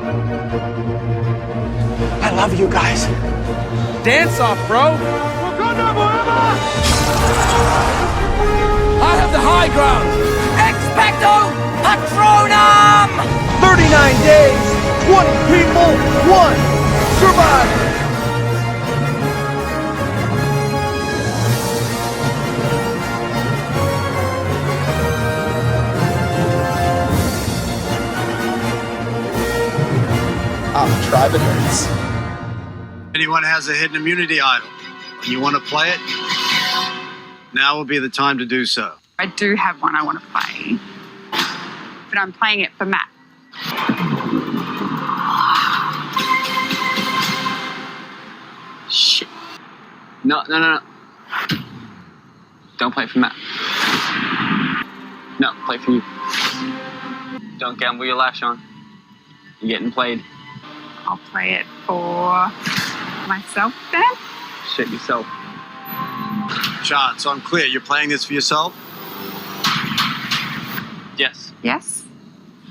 I love you guys. Dance off, bro. I have the high ground. Expecto Patronum! 39 days, 20 people, 1 survivor. Tribe of Nerds. Anyone has a hidden immunity idol and you want to play it, now will be the time to do so. I do have one I want to play, but I'm playing it for Matt. Shit. No. Don't play for Matt. No, play for you. Don't gamble your life, Sean. You're getting played. I'll play it for myself then. Shit yourself. Sean, so I'm clear, you're playing this for yourself? Yes. Yes.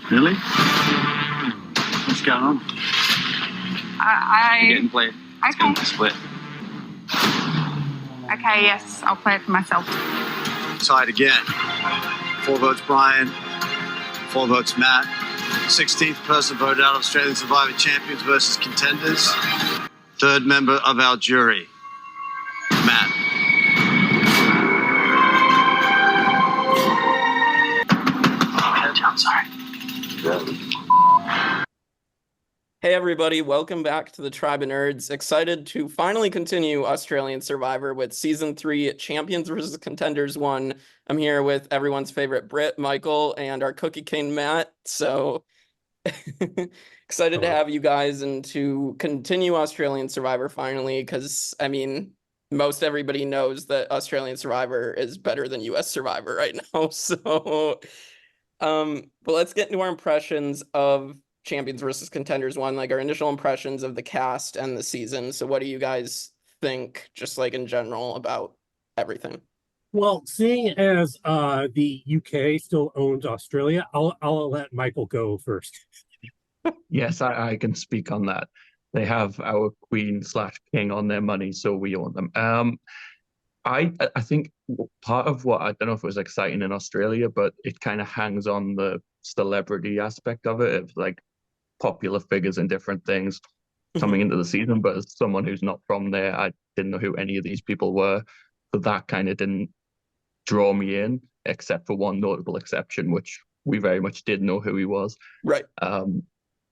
Really? What's going on? You're getting played. It's Okay. going to split. Okay, yes, I'll play it for myself. Tied again. 4 votes Brian, 4 votes Matt. 16th person voted out, Australian Survivor Champions versus Contenders. 3rd member of our jury, Matt. I'm sorry. Hey everybody, welcome back to the Tribe of Nerds. Excited to finally continue Australian Survivor with Season 3 Champions vs. Contenders 1. I'm here with everyone's favorite Britt, Michael, and our Cookie King, Matt. So excited to have you guys and to continue Australian Survivor finally, because, I mean, most everybody knows that Australian Survivor is better than US Survivor right now. So, but let's get into our impressions of Champions versus Contenders 1, like our initial impressions of the cast and the season. So what do you guys think, just like in general, about everything? Well, seeing as the UK still owns Australia, I'll let Michael go first. Yes, I can speak on that. They have our queen/king on their money, so we own them. I think part of what, I don't know if it was exciting in Australia, but it kind of hangs on the celebrity aspect of it, of like popular figures and different things coming into the season. But as someone who's not from there, I didn't know who any of these people were, so that kind of didn't draw me in, except for one notable exception, which we very much did know who he was. Right.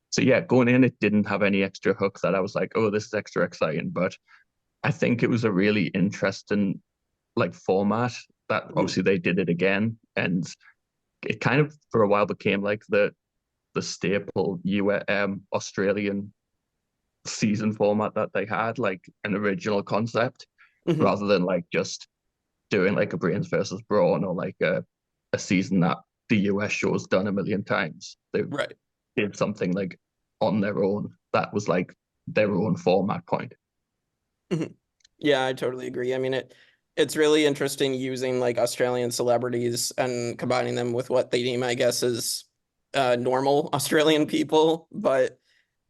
So yeah, going in, it didn't have any extra hook that I was like, oh, this is extra exciting. But I think it was a really interesting like format that obviously they did it again, and it kind of for a while became like the staple Australian season format that they had, like an original concept, rather than like just doing like a Brains versus Brawn or like a season that the US show's done a million times. They did something like on their own that was like their own format point. Yeah, I totally agree. I mean, it's really interesting using like Australian celebrities and combining them with what they deem, I guess, is normal Australian people. But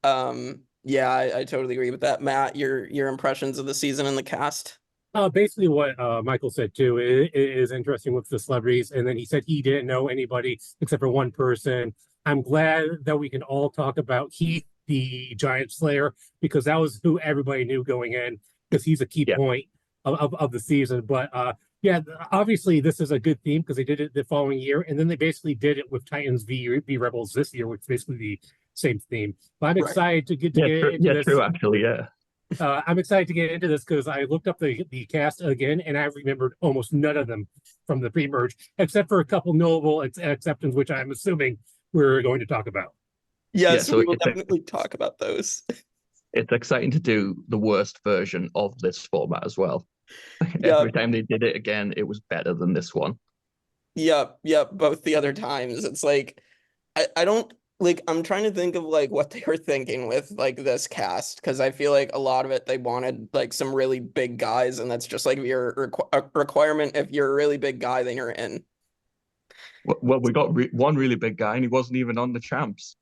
yeah, I totally agree with that. Matt, your impressions of the season and the cast? Basically what Michael said too is interesting with the celebrities, and then he said he didn't know anybody except for one person. I'm glad that we can all talk about Heath, the Giant Slayer, because that was who everybody knew going in, because he's a key point of the season. But yeah, obviously this is a good theme because they did it the following year, and then they basically did it with Titans v Rebels this year, which is basically the same theme. But I'm excited to get into this. True, actually, yeah. I'm excited to get into this because I looked up the cast again, and I remembered almost none of them from the pre-merge, except for a couple notable exceptions, which I'm assuming we're going to talk about. Yeah, so we will definitely talk about those. It's exciting to do the worst version of this format as well. Every time they did it again, it was better than this one. Yep, both the other times. It's like, I don't, like, I'm trying to think of, like, what they were thinking with, like, this cast, because I feel like a lot of it, they wanted, like, some really big guys, and that's just, like, your requirement. If you're a really big guy, then you're in. Well, we got one really big guy, and he wasn't even on the champs.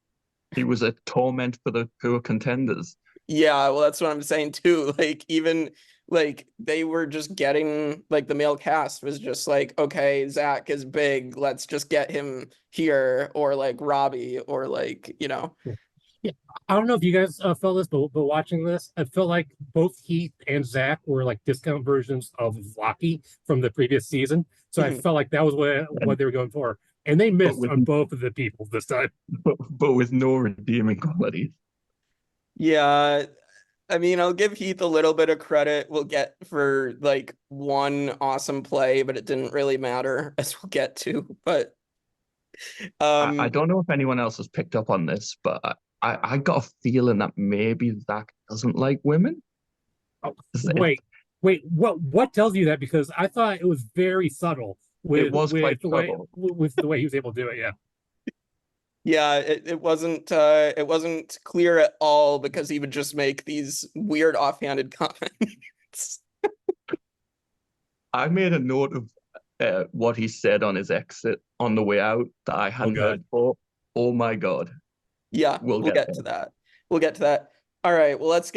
He was a torment for the poor contenders. Yeah, well, that's what I'm saying too. Like, even like they were just getting like the male cast was just like, okay, Zach is big, let's just get him here, or like Robbie, or like, you know. Yeah, I don't know if you guys felt this, but watching this, I felt like both Heath and Zach were like discount versions of Lockie from the previous season. So I felt like that was what they were going for, and they missed on both of the people this time. But with no redeeming qualities. Yeah, I mean, I'll give Heath a little bit of credit. We'll get for like one awesome play, but it didn't really matter, as we'll get to. But I don't know if anyone else has picked up on this, but I got a feeling that maybe Zach doesn't like women. Oh, wait, what tells you that? Because I thought it was very subtle with quite the subtle. with the way he was able to do it. Yeah. yeah, it wasn't clear at all, because he would just make these weird offhanded comments. I made a note of what he said on his exit on the way out that I hadn't heard before. Oh my God. Yeah, we'll get to that. We'll get to that. All right, well, let's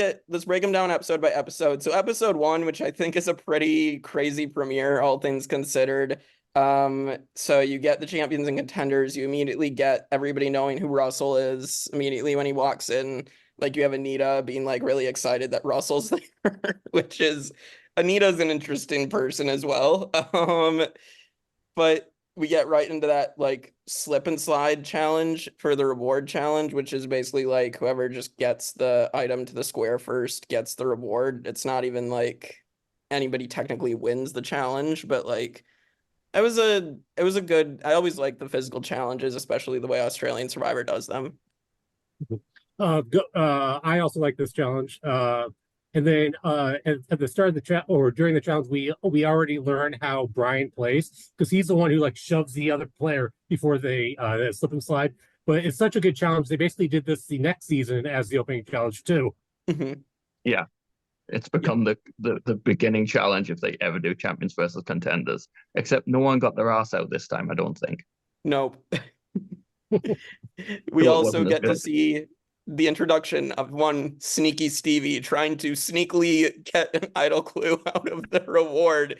break them down episode by episode. So episode 1, which I think is a pretty crazy premiere, all things considered. So you get the champions and contenders. You immediately get everybody knowing who Russell is immediately when he walks in. Like, you have Anita being like really excited that Russell's there, which is, Anita's an interesting person as well. But we get right into that like slip and slide challenge for the reward challenge, which is basically like whoever just gets the item to the square first gets the reward. It's not even like anybody technically wins the challenge, but like it was a good, I always like the physical challenges, especially the way Australian Survivor does them. I also like this challenge. And then at the start of the chat or during the challenge, we already learned how Brian plays, because he's the one who like shoves the other player before they slip and slide. But it's such a good challenge. They basically did this the next season as the opening challenge too. Yeah. It's become the beginning challenge if they ever do champions versus contenders. Except no one got their ass out this time, I don't think. Nope. We also get to see the introduction of one Sneaky Stevie trying to sneakily get an idol clue out of the reward.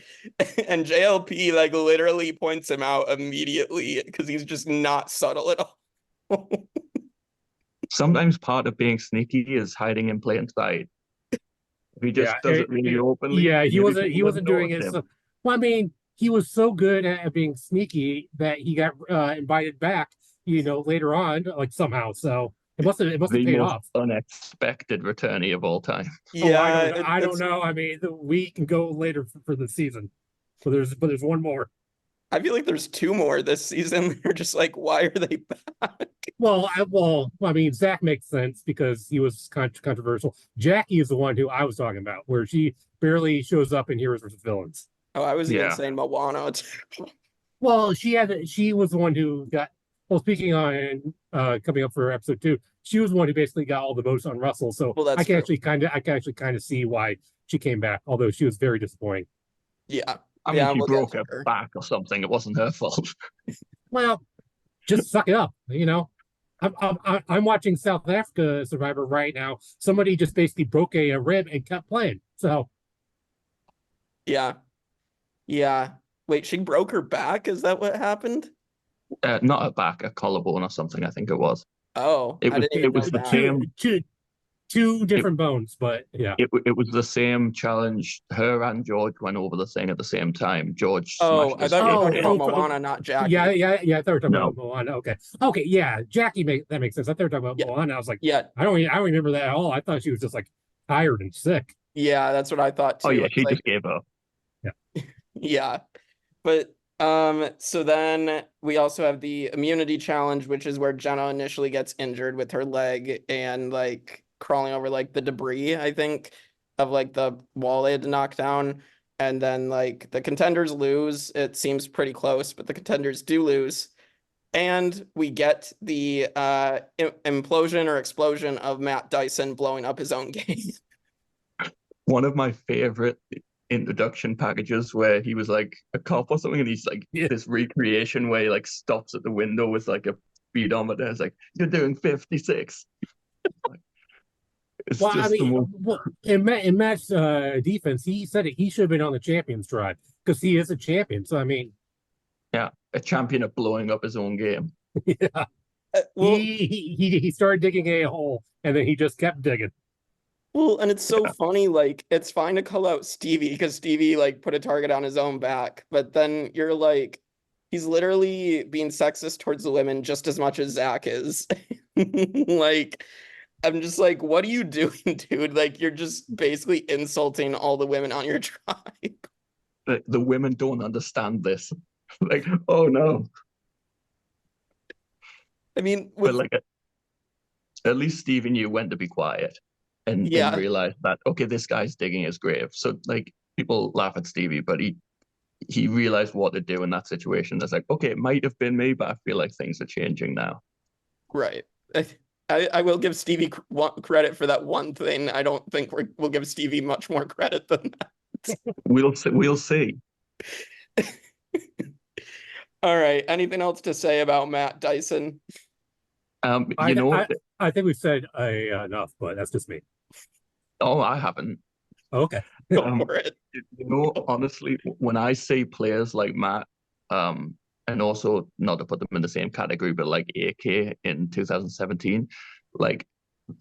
And JLP like literally points him out immediately because he's just not subtle at all. Sometimes part of being sneaky is hiding in plain sight. If he just does it really openly. Yeah, he wasn't doing it. So, well, I mean, he was so good at being sneaky that he got invited back, later on, like somehow. So it must have paid off. Unexpected returnee of all time. Yeah, I don't know. I mean, we can go later for the season. So there's one more. I feel like there's 2 more this season. They're just like, why are they back? Well, I mean, Zach makes sense because he was controversial. Jackie is the one who I was talking about, where she barely shows up in Heroes vs. Villains. Oh, I was even saying Moana. Well, she was the one who got. Well, speaking on coming up for episode 2, she was the one who basically got all the votes on Russell. So I can actually kind of see why she came back, although she was very disappointing. Yeah. I mean, she broke her back or something. It wasn't her fault. Well, just suck it up, I'm watching South Africa Survivor right now. Somebody just basically broke a rib and kept playing. So, yeah. Wait, she broke her back? Is that what happened? Not a back, a collarbone or something. I think it was. Oh, it was the same. Two different bones, but yeah. It was the same challenge. Her and George went over the thing at the same time. George. Oh, I thought you were talking about Moana, not Jackie. Yeah. I thought you were talking about Moana. Okay, yeah. Jackie that makes sense. I thought you were talking about Moana. I was like, yeah. I don't remember that at all. I thought she was just like tired and sick. Yeah, that's what I thought too. Oh yeah, she just gave up. Yeah. Yeah, but so then we also have the immunity challenge, which is where Jenna initially gets injured with her leg and like crawling over like the debris, I think, of like the wall they had to knock down. And then like the contenders lose. It seems pretty close, but the contenders do lose. And we get the implosion or explosion of Matt Dyson blowing up his own game. One of my favorite introduction packages where he was like a cop or something, and he's like this recreation where he like stops at the window with like a speedometer. It's like, you're doing 56. It's Well, I just the mean, most... well, in Matt's defense, he said it, he should have been on the champions drive because he is a champion. So I mean, Yeah, a champion of blowing up his own game. yeah, Well, he started digging a hole and then he just kept digging. well, and it's so funny, like, it's fine to call out Stevie because Stevie, like, put a target on his own back, but then you're like, he's literally being sexist towards the women just as much as Zach is. Like, I'm just like, what are you doing, dude? Like, you're just basically insulting all the women on your tribe. The women don't understand this. Like, oh no. I mean, But like, at least Stevie knew when to be quiet and realized that, okay, this guy's digging his grave. So like, people laugh at Stevie, but he realized what to do in that situation. It's like, okay, it might have been me, but I feel like things are changing now. Right. I will give Stevie credit for that one thing. I don't think we'll give Stevie much more credit than that. We'll see. We'll see. All right. Anything else to say about Matt Dyson? I think we've said enough, but that's just me. Oh, I haven't. Okay. Go for it. Honestly, when I see players like Matt, and also not to put them in the same category, but like AK in 2017, like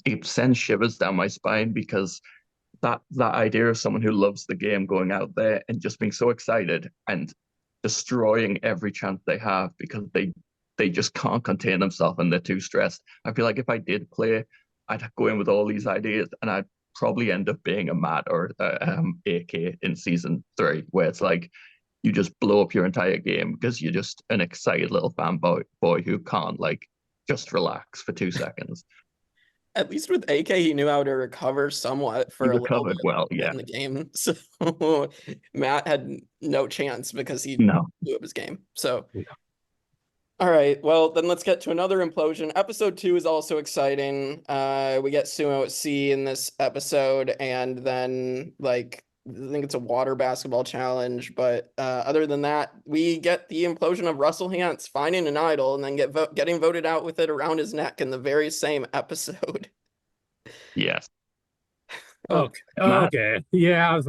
it sends shivers down my spine because that idea of someone who loves the game going out there and just being so excited and destroying every chance they have because they just can't contain themselves and they're too stressed. I feel like if I did play, I'd go in with all these ideas and I'd probably end up being a Matt or AK in season 3, where it's like you just blow up your entire game because you're just an excited little fanboy who can't like just relax for 2 seconds. At least with AK, he knew how to recover somewhat for a little bit well, yeah, in the game. So Matt had no chance because he blew up his game. So, all right, well, then let's get to another implosion. Episode 2 is also exciting. We get Sumo at Sea in this episode, and then like I think it's a water basketball challenge. But other than that, we get the implosion of Russell Hantz finding an idol and then getting voted out with it around his neck in the very same episode. Yes. Okay. Yeah, I was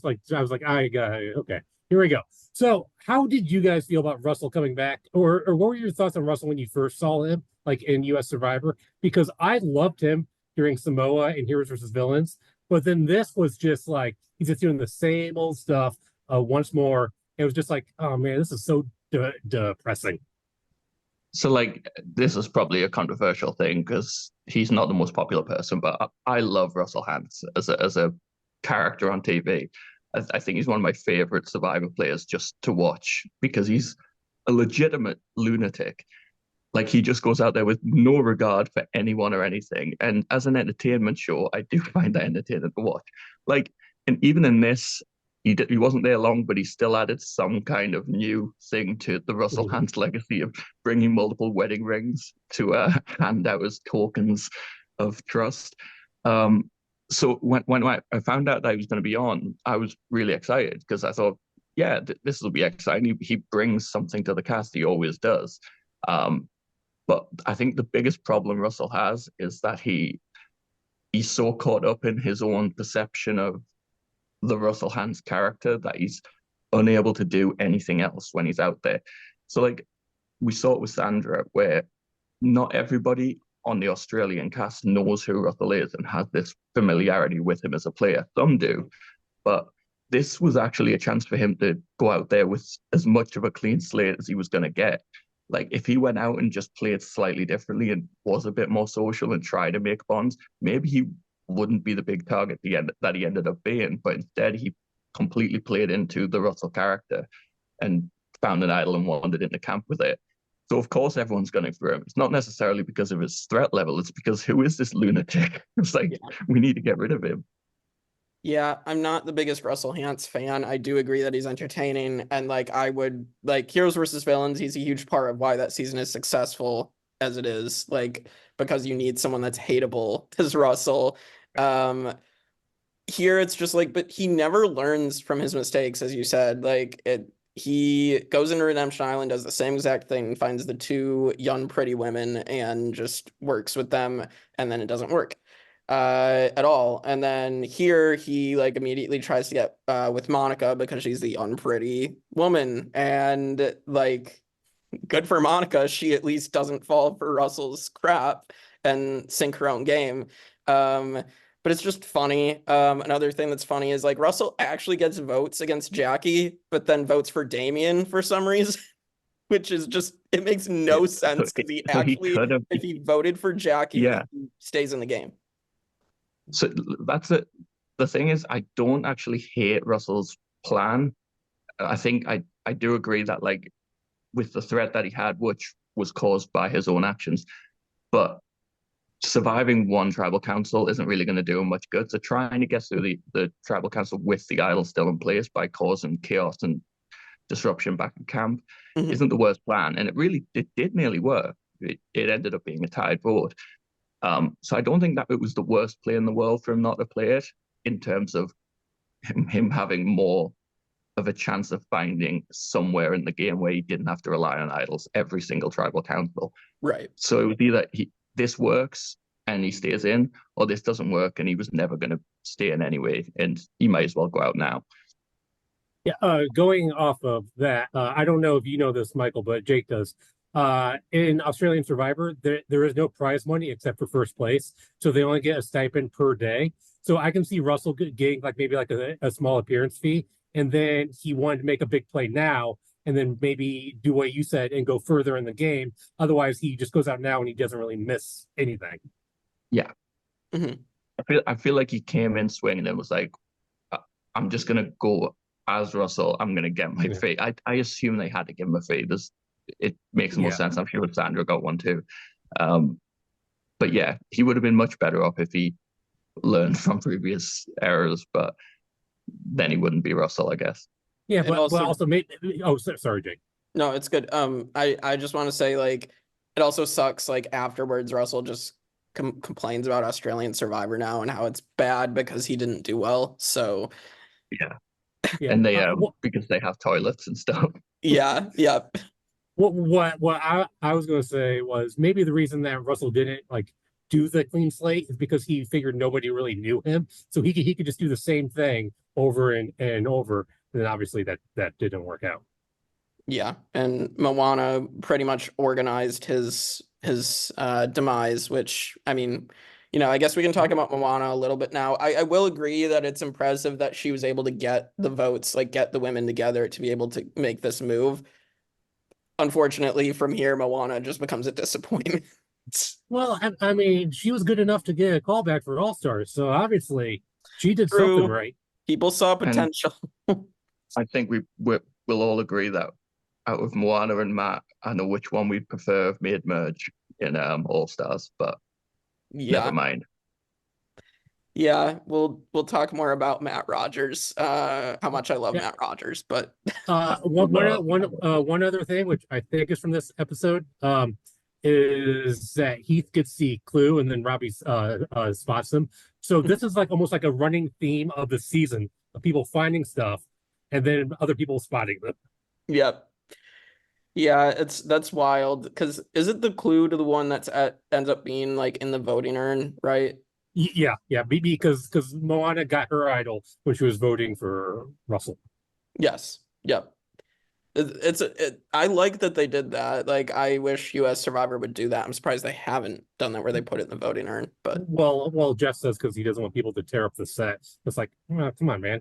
like, okay, here we go. So how did you guys feel about Russell coming back? Or what were your thoughts on Russell when you first saw him, like in US Survivor? Because I loved him during Samoa and Heroes versus Villains, but then this was just like he's just doing the same old stuff once more. It was just like, oh man, this is so depressing. So like, this is probably a controversial thing because he's not the most popular person, but I love Russell Hantz as a character on TV. I think he's one of my favorite Survivor players just to watch because he's a legitimate lunatic. Like, he just goes out there with no regard for anyone or anything. And as an entertainment show, I do find that entertaining to watch. Like, and even in this, he wasn't there long, but he still added some kind of new thing to the Russell Hantz legacy of bringing multiple wedding rings to hand out as tokens of trust. So when I found out that he was going to be on, I was really excited because I thought, yeah, this will be exciting. He brings something to the cast. He always does. But I think the biggest problem Russell has is that he's so caught up in his own perception of the Russell Hantz character that he's unable to do anything else when he's out there. So like we saw it with Sandra, where not everybody on the Australian cast knows who Russell is and has this familiarity with him as a player. Some do, but this was actually a chance for him to go out there with as much of a clean slate as he was going to get. Like, if he went out and just played slightly differently and was a bit more social and tried to make bonds, maybe he wouldn't be the big target that he ended up being. But instead, he completely played into the Russell character and found an idol and wandered into camp with it. So, of course, everyone's gunning for him. It's not necessarily because of his threat level. It's because who is this lunatic? It's like, we need to get rid of him. Yeah, I'm not the biggest Russell Hantz fan. I do agree that he's entertaining. And like, I would like Heroes versus Villains. He's a huge part of why that season is successful as it is. Like, because you need someone that's hateable as Russell. Here it's just like, but he never learns from his mistakes, as you said. Like, he goes into Redemption Island, does the same exact thing, finds the two young, pretty women, and just works with them, and then it doesn't work at all. And then here he like immediately tries to get with Monica because she's the unpretty woman, and like good for Monica, she at least doesn't fall for Russell's crap and sink her own game. But it's just funny. Another thing that's funny is like Russell actually gets votes against Jackie, but then votes for Damien for some reason, which is just, it makes no sense because he actually, if he voted for Jackie, he stays in the game. So that's it. The thing is, I don't actually hate Russell's plan. I think I do agree that like with the threat that he had, which was caused by his own actions, but surviving one tribal council isn't really going to do him much good. So trying to get through the tribal council with the idol still in place by causing chaos and disruption back in camp isn't the worst plan. And it did nearly work. It ended up being a tied vote. So I don't think that it was the worst play in the world for him not to play it, in terms of him having more of a chance of finding somewhere in the game where he didn't have to rely on idols every single tribal council. Right. So it would be that this works and he stays in, or this doesn't work and he was never going to stay in anyway, and he might as well go out now. Yeah, going off of that, I don't know if you know this, Michael, but Jake does. In Australian Survivor, there is no prize money except for first place, so they only get a stipend per day. So I can see Russell getting like maybe like a small appearance fee, and then he wanted to make a big play now, and then maybe do what you said and go further in the game. Otherwise, he just goes out now and he doesn't really miss anything. Yeah. I feel like he came in swinging and was like, I'm just going to go as Russell. I'm going to get my fee. I assume they had to give him a fee. It makes more sense. I'm sure Sandra got one too. But yeah, he would have been much better off if he learned from previous errors, but then he wouldn't be Russell, I guess. Yeah, but also made. Oh, sorry, Jake. No, it's good. I just want to say, like, it also sucks. Like afterwards, Russell just complains about Australian Survivor now and how it's bad because he didn't do well. So yeah. And they because they have toilets and stuff. Yeah. What I was going to say was maybe the reason that Russell didn't like do the clean slate is because he figured nobody really knew him, so he could just do the same thing over and over. And then obviously that didn't work out. Yeah, and Moana pretty much organized his demise, which, I mean, you know, I guess we can talk about Moana a little bit now. I will agree that it's impressive that she was able to get the votes, like get the women together to be able to make this move. Unfortunately, from here, Moana just becomes a disappointment. Well, I mean, she was good enough to get a callback for All-Stars, so obviously she did something right. People saw potential. I think we'll all agree that out of Moana and Matt, I know which one we prefer mid-merge in All-Stars, but never mind. Yeah, we'll talk more about Mat Rogers, how much I love Mat Rogers, but one other thing, which I think is from this episode, is that Heath gets the clue and then Robbie spots him. So this is like almost like a running theme of the season of people finding stuff and then other people spotting them. Yep. Yeah, that's wild, because is it the clue to the one that's ends up being like in the voting urn, right? Yeah, because Moana got her idol when she was voting for Russell. Yes. Yep. I like that they did that. Like, I wish US Survivor would do that. I'm surprised they haven't done that where they put it in the voting urn. But well, Jeff says because he doesn't want people to tear up the set. It's like, come on, man.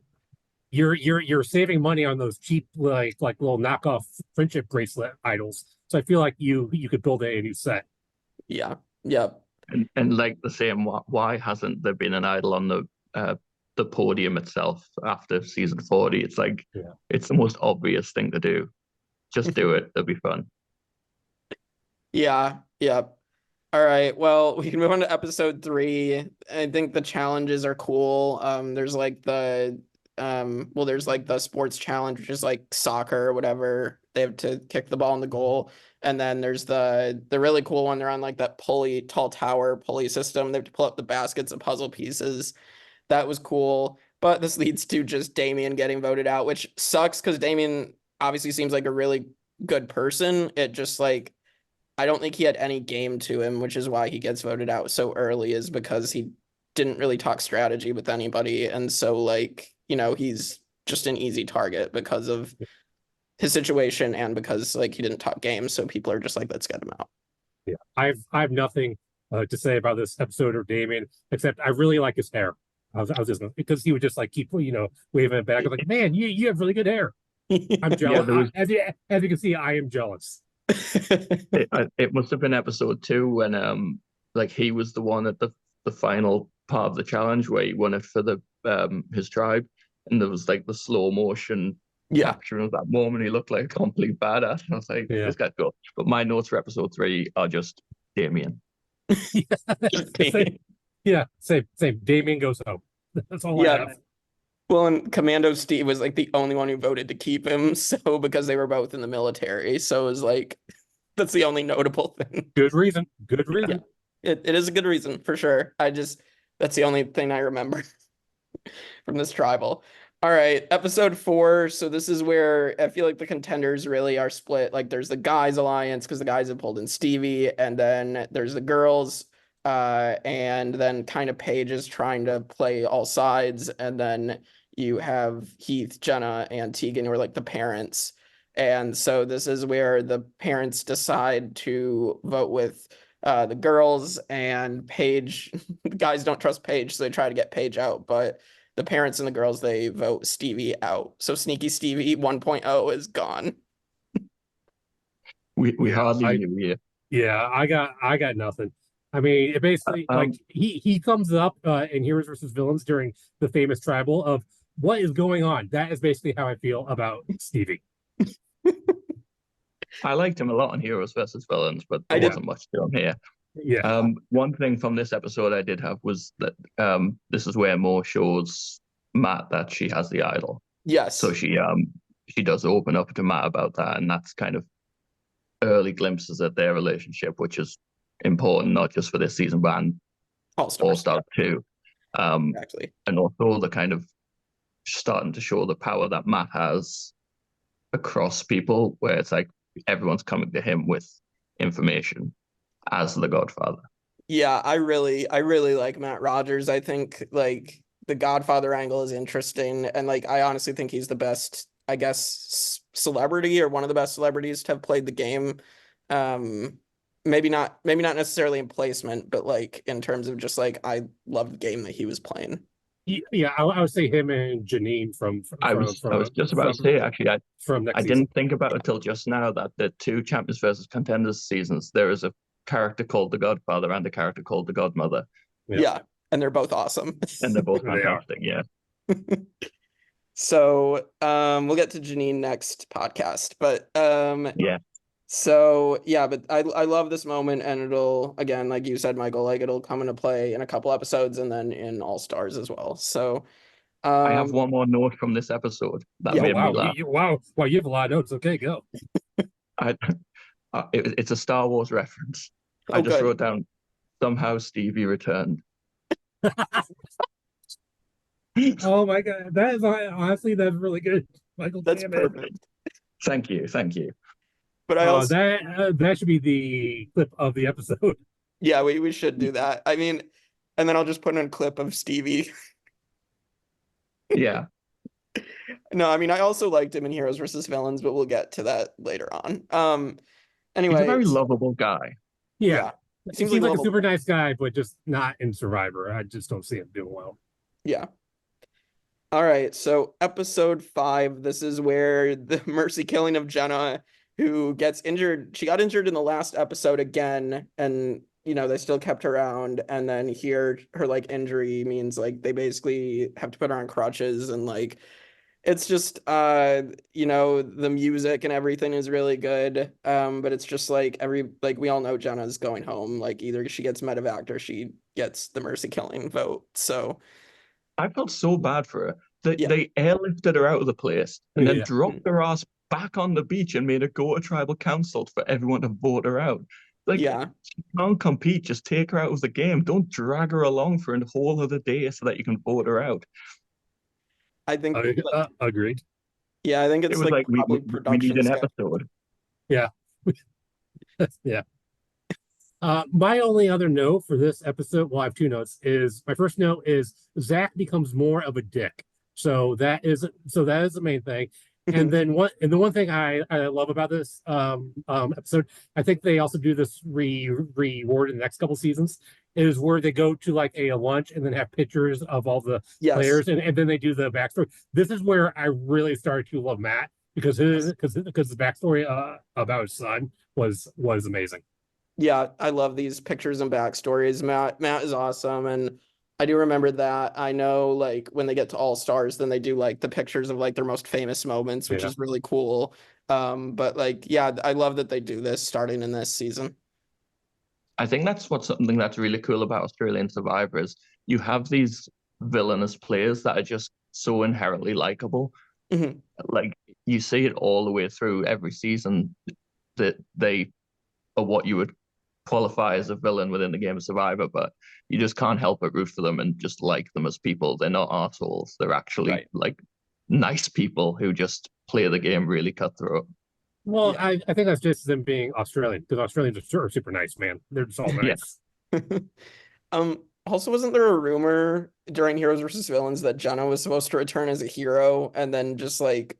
You're saving money on those cheap like little knockoff friendship bracelet idols. So I feel like you could build a new set. Yeah. Yep. And like the same, why hasn't there been an idol on the podium itself after season 40? It's like it's the most obvious thing to do. Just do it. It'll be fun. Yeah. All right. Well, we can move on to episode 3. I think the challenges are cool. There's like there's like the sports challenge, which is like soccer or whatever. They have to kick the ball in the goal. And then there's the really cool one. They're on like that tall tower pulley system. They have to pull up the baskets of puzzle pieces. That was cool. But this leads to just Damien getting voted out, which sucks because Damien obviously seems like a really good person. It just like, I don't think he had any game to him, which is why he gets voted out so early, is because he didn't really talk strategy with anybody. And so like, he's just an easy target because of his situation and because like he didn't talk games. So people are just like, let's get him out. Yeah, I have nothing to say about this episode of Damien, except I really like his hair. I was just because he would just like keep waving it back. I was like, man, you have really good hair. I'm jealous. As you can see, I am jealous. It must have been episode 2 when like he was the one at the final part of the challenge where he won it for the his tribe, and there was like the slow motion capturing of that moment. He looked like a complete badass. And I was like, this guy's good. But my notes for episode 3 are just Damien. Same. Damien goes home. That's all I have. Well, and Commando Steve was like the only one who voted to keep him, so because they were both in the military. So it was like, that's the only notable thing. Good reason. Yeah, it is a good reason for sure. That's the only thing I remember from this tribal. All right, episode 4. So this is where I feel like the contenders really are split. Like there's the guys alliance because the guys have pulled in Stevie, and then there's the girls, and then kind of Paige is trying to play all sides, and then you have Heath, Jenna, and Tegan who are like the parents. And so this is where the parents decide to vote with the girls, and Paige, the guys don't trust Paige, so they try to get Paige out, but the parents and the girls, they vote Stevie out. So Sneaky Stevie 1.0 is gone. We hardly knew you. Yeah, I got nothing. I mean, it basically like he comes up in Heroes versus Villains during the famous tribal of what is going on. That is basically how I feel about Stevie. I liked him a lot in Heroes versus Villains, but there wasn't much to him here. Yeah. One thing from this episode I did have was that this is where Mo shows Matt that she has the idol. Yes. So she does open up to Matt about that, and that's kind of early glimpses at their relationship, which is important not just for this season, but All-Stars too. Exactly. And also the kind of starting to show the power that Matt has across people, where it's like everyone's coming to him with information as the Godfather. Yeah, I really like Mat Rogers. I think like the Godfather angle is interesting, and like I honestly think he's the best, I guess, celebrity or one of the best celebrities to have played the game. Maybe not necessarily in placement, but like in terms of just like I love the game that he was playing. Yeah, I would say him and Janine from I was just about to say, actually, I didn't think about it till just now that the 2 Champions versus Contenders seasons, there is a character called the Godfather and a character called the Godmother. Yeah, and they're both awesome. And they're both fantastic, yeah. So we'll get to Janine next podcast, but yeah. So yeah, but I love this moment, and it'll, again, like you said, Michael, like it'll come into play in a couple episodes and then in All-Stars as well. So I have one more note from this episode that made me laugh. Wow, you have a lot of notes. Okay, go. It's a Star Wars reference. I just wrote down, somehow Stevie returned. Oh my God, that is honestly, that's really good, Michael. That's perfect. Thank you. But I also that should be the clip of the episode. Yeah, we should do that. I mean, and then I'll just put in a clip of Stevie. Yeah. No, I mean, I also liked him in Heroes versus Villains, but we'll get to that later on. Anyway, he's a very lovable guy. Yeah. Seems like a super nice guy, but just not in Survivor. I just don't see him doing well. Yeah. All right, so episode 5, this is where the mercy killing of Jenna, who gets injured. She got injured in the last episode again, and they still kept her around, and then here her like injury means like they basically have to put her on crutches, and like it's just the music and everything is really good, but it's just like we all know Jenna's going home. Like either she gets medevac or she gets the mercy killing vote. So I felt so bad for her. They airlifted her out of the place and then dropped her ass back on the beach and made her go to tribal council for everyone to vote her out. She can't compete. Just take her out of the game. Don't drag her along for a whole other day so that you can vote her out. I think agreed. Yeah, I think It it's was like like we probably need production an schedule. episode. Yeah. Yeah. My only other note for this episode, well, I have two notes, is my first note is Zach becomes more of a dick. So that is the main thing. And then the one thing I love about this episode, I think they also do this reward in the next couple seasons, is where they go to like a lunch and then have pictures of all the Yes. players and then they do the backstory. This is where I really started to love Matt because the backstory about his son was amazing. Yeah, I love these pictures and backstories. Matt is awesome, and I do remember that. I know, like, when they get to All Stars, then they do like the pictures of like their most famous moments, which is really cool. But like, yeah, I love that they do this starting in this season. I think that's something that's really cool about Australian Survivor is you have these villainous players that are just so inherently likable. Mm-hmm. Like you see it all the way through every season that they are what you would qualify as a villain within the game of Survivor, but you just can't help but root for them and just like them as people. They're not assholes. They're actually like nice people who just play the game really cutthroat. Well, I think that's just them being Australian because Australians are super nice, man. They're just all nice. Also, wasn't there a rumor during Heroes versus Villains that Jenna was supposed to return as a hero and then just like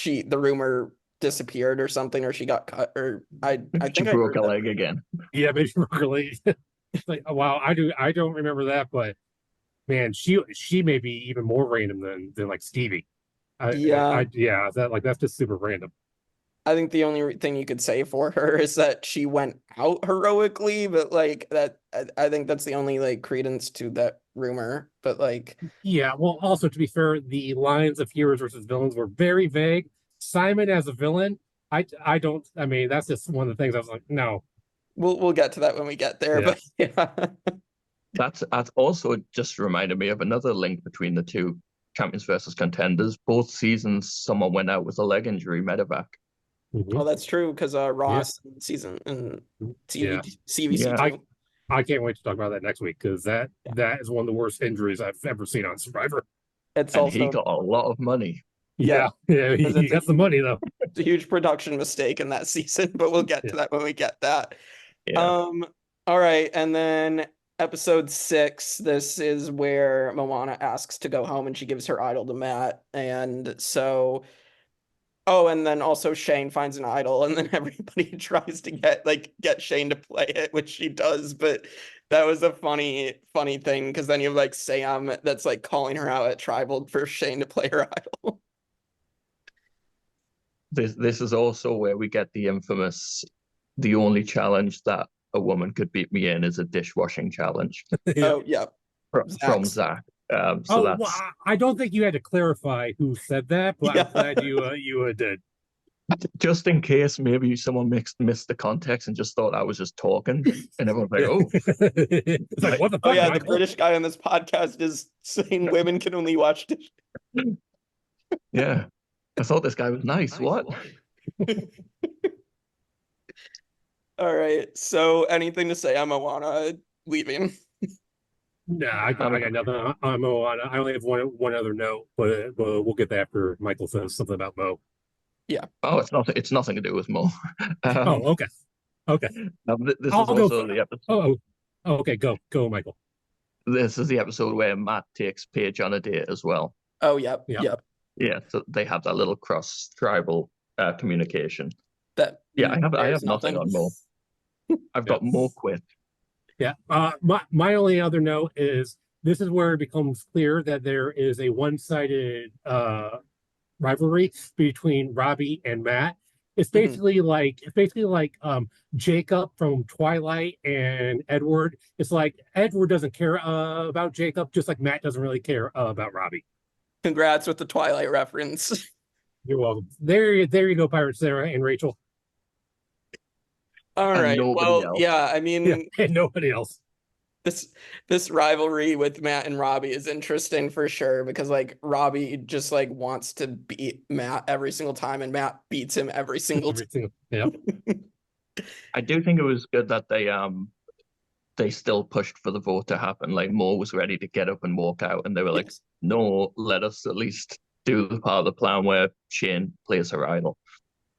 the rumor disappeared or something, or she got cut, or I think she broke a leg again. Yeah, maybe she broke her leg. Like, wow, I don't remember that, but man, she may be even more random than like Stevie. That's just super random. I think the only thing you could say for her is that she went out heroically, but like that, I think that's the only like credence to that rumor. But like, yeah, well, also to be fair, the lines of Heroes versus Villains were very vague. Simon as a villain, I mean, that's just one of the things I was like, no. We'll get to that when we get there, but yeah. That's also just reminded me of another link between the two Champions versus Contenders. Both seasons, someone went out with a leg injury, medevac. Mm-hmm. Oh, that's true because Ross season and CVC2. I can't wait to talk about that next week because that is one of the worst injuries I've ever seen on Survivor. He got a lot of money. Yeah, he got the money though. It's a huge production mistake in that season, but we'll get to that when we get that. Yeah. All right, and then episode 6. This is where Moana asks to go home, and she gives her idol to Matt, and so. Oh, and then also Shane finds an idol, and then everybody tries to get Shane to play it, which she does. But that was a funny thing because then you have like Sam that's like calling her out at Tribal for Shane to play her idol. This is also where we get the infamous, the only challenge that a woman could beat me in is a dishwashing challenge. Oh yeah, from Zach. Well, I don't think you had to clarify who said that, but I'm glad you did. Just in case maybe someone missed the context and just thought I was just talking, and everyone's like, "Oh, it's like what the fuck?" Oh yeah, the British guy on this podcast is saying women can only watch dish. Yeah, I thought this guy was nice. What? All right. So, anything to say on Moana leaving? No, I got nothing. I'm Moana. I only have one other note, but we'll get that after Michael says something about Mo. Yeah. Oh, it's nothing to do with Mo. Okay. This is also the episode. Okay. Go, Michael. This is the episode where Matt takes Paige on a date as well. Oh, yep. Yeah, so they have that little cross-tribal communication. I have nothing on Mo. I've got Mo quit. Yeah. My only other note is this is where it becomes clear that there is a one-sided rivalry between Robbie and Matt. It's basically like Jacob from Twilight and Edward. It's like Edward doesn't care about Jacob, just like Matt doesn't really care about Robbie. Congrats with the Twilight reference. You're welcome. There you go, Pirate Sarah and Rachel. All right. Well, else. Yeah, I mean, and nobody else. This rivalry with Matt and Robbie is interesting for sure because like Robbie just like wants to beat Matt every single time, and Matt beats him every single time. Yeah. I do think it was good that they still pushed for the vote to happen. Like Mo was ready to get up and walk out, and they were like, "No, let us at least do the part of the plan where Shane plays her idol.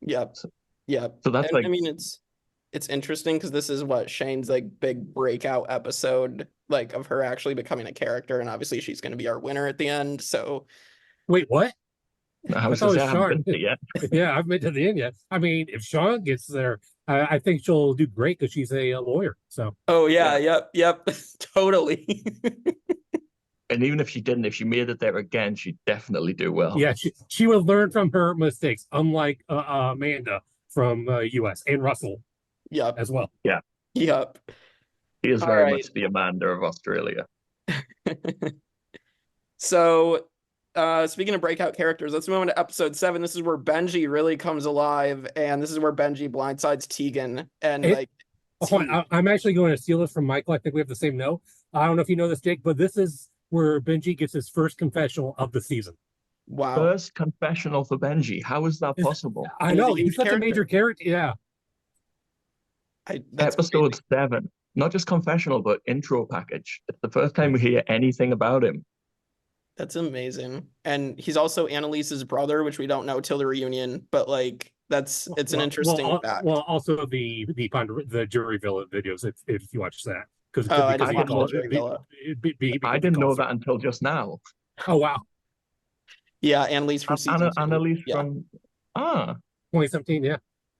Yep. So, Yep. so that's And, like, I mean, it's interesting because this is what Shane's like big breakout episode, like of her actually becoming a character, and obviously she's going to be our winner at the end. So Wait, what? I was thought it gonna was say I haven't Sean. been to yet. Yeah, I've been to the end yet. I mean, if Sean gets there, I think she'll do great because she's a lawyer. So. oh yeah, yep, totally. And even if she didn't, if she made it there again, she'd definitely do well. Yeah, she would learn from her mistakes, unlike Amanda from US and Russell. Yep. As well. Yeah. Yep. He is very much the Amanda of Australia. So, speaking of breakout characters, let's move on to episode 7. This is where Benji really comes alive, and this is where Benji blindsides Tegan. And I'm actually going to steal this from Michael. I think we have the same note. I don't know if you know this, Jake, but this is where Benji gets his first confessional of the season. Wow. First confessional for Benji. How is that possible? I know, he's such a major character. Yeah. That's episode 7. Not just confessional, but intro package. It's the first time we hear anything about him. That's amazing. And he's also Annalise's brother, which we don't know till the reunion, but like it's an interesting fact. Well, also the jury villa videos, if you watch that. I didn't watch the jury villa. I didn't know that until just now. Oh wow. Yeah, Annalise from season 2. Annalise from 2017, yeah.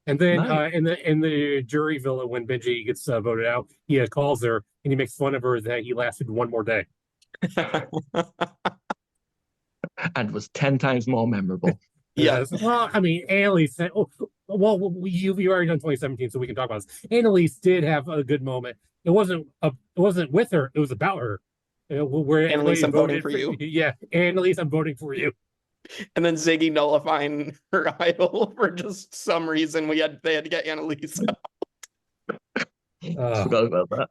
And then nice. In the jury villa, when Benji gets voted out, he calls her and he makes fun of her that he lasted one more day. And was 10 times more memorable. Yeah. Well, I mean, Annalise said, you've already done 2017, so we can talk about this. Annalise did have a good moment. It wasn't with her, it was about her. Annalise, I'm voting for you. Yeah, Annalise, I'm voting for you. And then Ziggy nullifying her idol for just some reason. They had to get Annalise out. Forgot about that.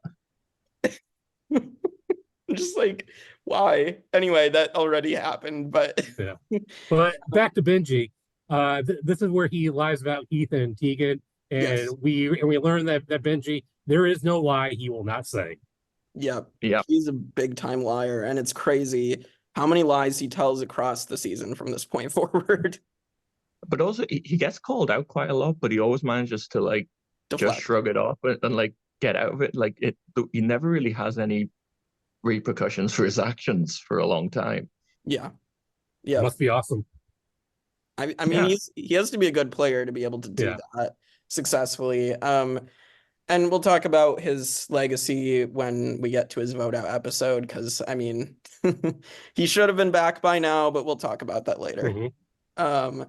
Just like, why? Anyway, that already happened, but yeah. But back to Benji. This is where he lies about Ethan and Tegan, and yes. we learn that Benji, there is no lie he will not say. Yeah. He's a big time liar, and it's crazy how many lies he tells across the season from this point forward. But also, he gets called out quite a lot, but he always manages to like deflect. Just shrug it off and like get out of it. Like he never really has any repercussions for his actions for a long time. Yeah. Must be awesome. I mean, he has to be a good player to be able to do that successfully. And we'll talk about his legacy when we get to his vote out episode, because I mean, he should have been back by now, but we'll talk about that later. Mm-hmm.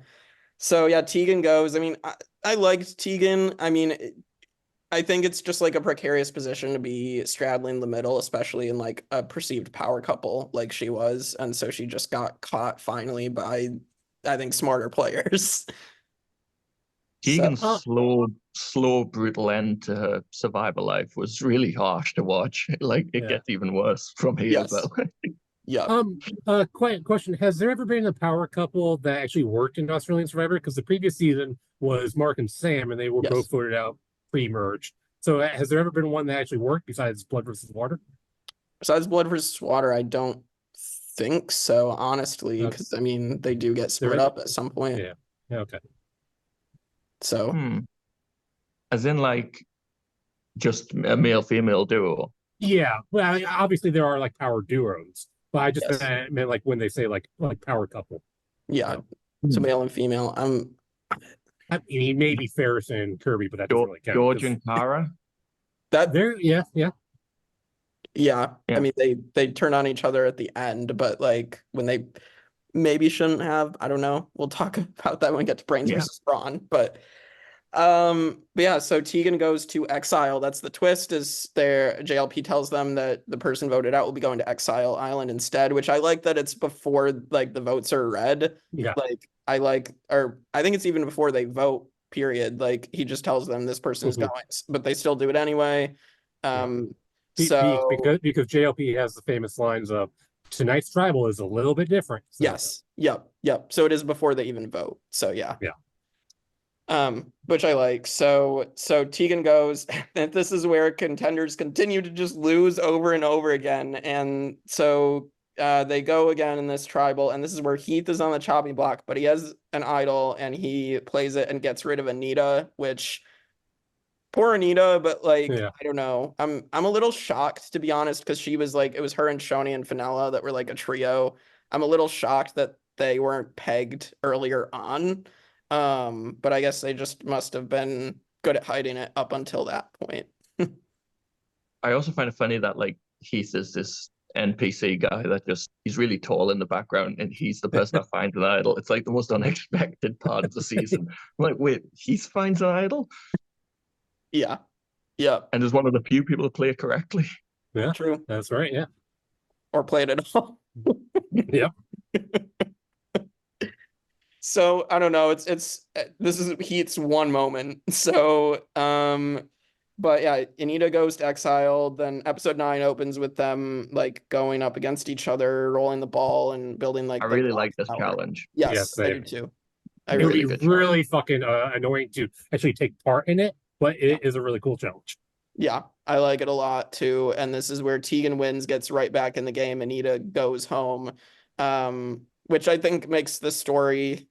So yeah, Tegan goes. I mean, I liked Tegan. I mean, I think it's just like a precarious position to be straddling the middle, especially in like a perceived power couple like she was. And so she just got caught finally by, I think, smarter players. Tegan's slow, brutal end to her survivor life was really harsh to watch. Like it gets even worse from here as well. Yeah. Question: has there ever been a power couple that actually worked in Australian Survivor? Because the previous season was Mark and Sam, and they were both voted out pre-merge. So has there ever been one that actually worked besides Blood versus Water? Besides Blood versus Water, I don't think so, honestly, because I mean they do get split up at some point. Yeah. Okay. So, as in like just a male-female duo. Yeah, well, I mean, obviously there are like power duos, but I just meant like when they say like power couple. Yeah, so male and female. I mean, maybe Ferris and Kirby, but that doesn't really count. George and Kara. That there, yeah. I mean, they turn on each other at the end, but like when they maybe shouldn't have. I don't know. We'll talk about that when we get to Brains versus Brawn. But yeah, so Tegan goes to exile. That's the twist, is their JLP tells them that the person voted out will be going to Exile Island instead, which I like that it's before like the votes are read. Yeah. Like I think it's even before they vote, period. Like he just tells them this person is going, but they still do it anyway. So because JLP has the famous lines of tonight's tribal is a little bit different. So. Yes. Yep. So it is before they even vote. So yeah. Which I like. So Tegan goes, and this is where Contenders continue to just lose over and over again. And so they go again in this tribal, and this is where Heath is on the chopping block, but he has an idol and he plays it and gets rid of Anita, which poor Anita, but like Yeah. I don't know. I'm a little shocked, to be honest, because she was like, it was her and Shonee and Fenella that were like a trio. I'm a little shocked that they weren't pegged earlier on. But I guess they just must have been good at hiding it up until that point. I also find it funny that like Heath is this NPC guy that he's really tall in the background and he's the person that finds an idol. It's like the most unexpected part of the season. I'm like, wait, Heath finds an idol? Yeah. Yeah. And is one of the few people to play it correctly. Yeah. True. That's right. Yeah. Or played it all. Yep. So I don't know. This is Heath's one moment. So but yeah, Anita goes to exile. Then episode 9 opens with them like going up against each other, rolling the ball, and building like. I really like this challenge. Yes, I do too. It would be really fucking annoying to actually take part in it, but it is a really cool challenge. Yeah, I like it a lot too. And this is where Tegan wins, gets right back in the game. Anita goes home, which I think makes the story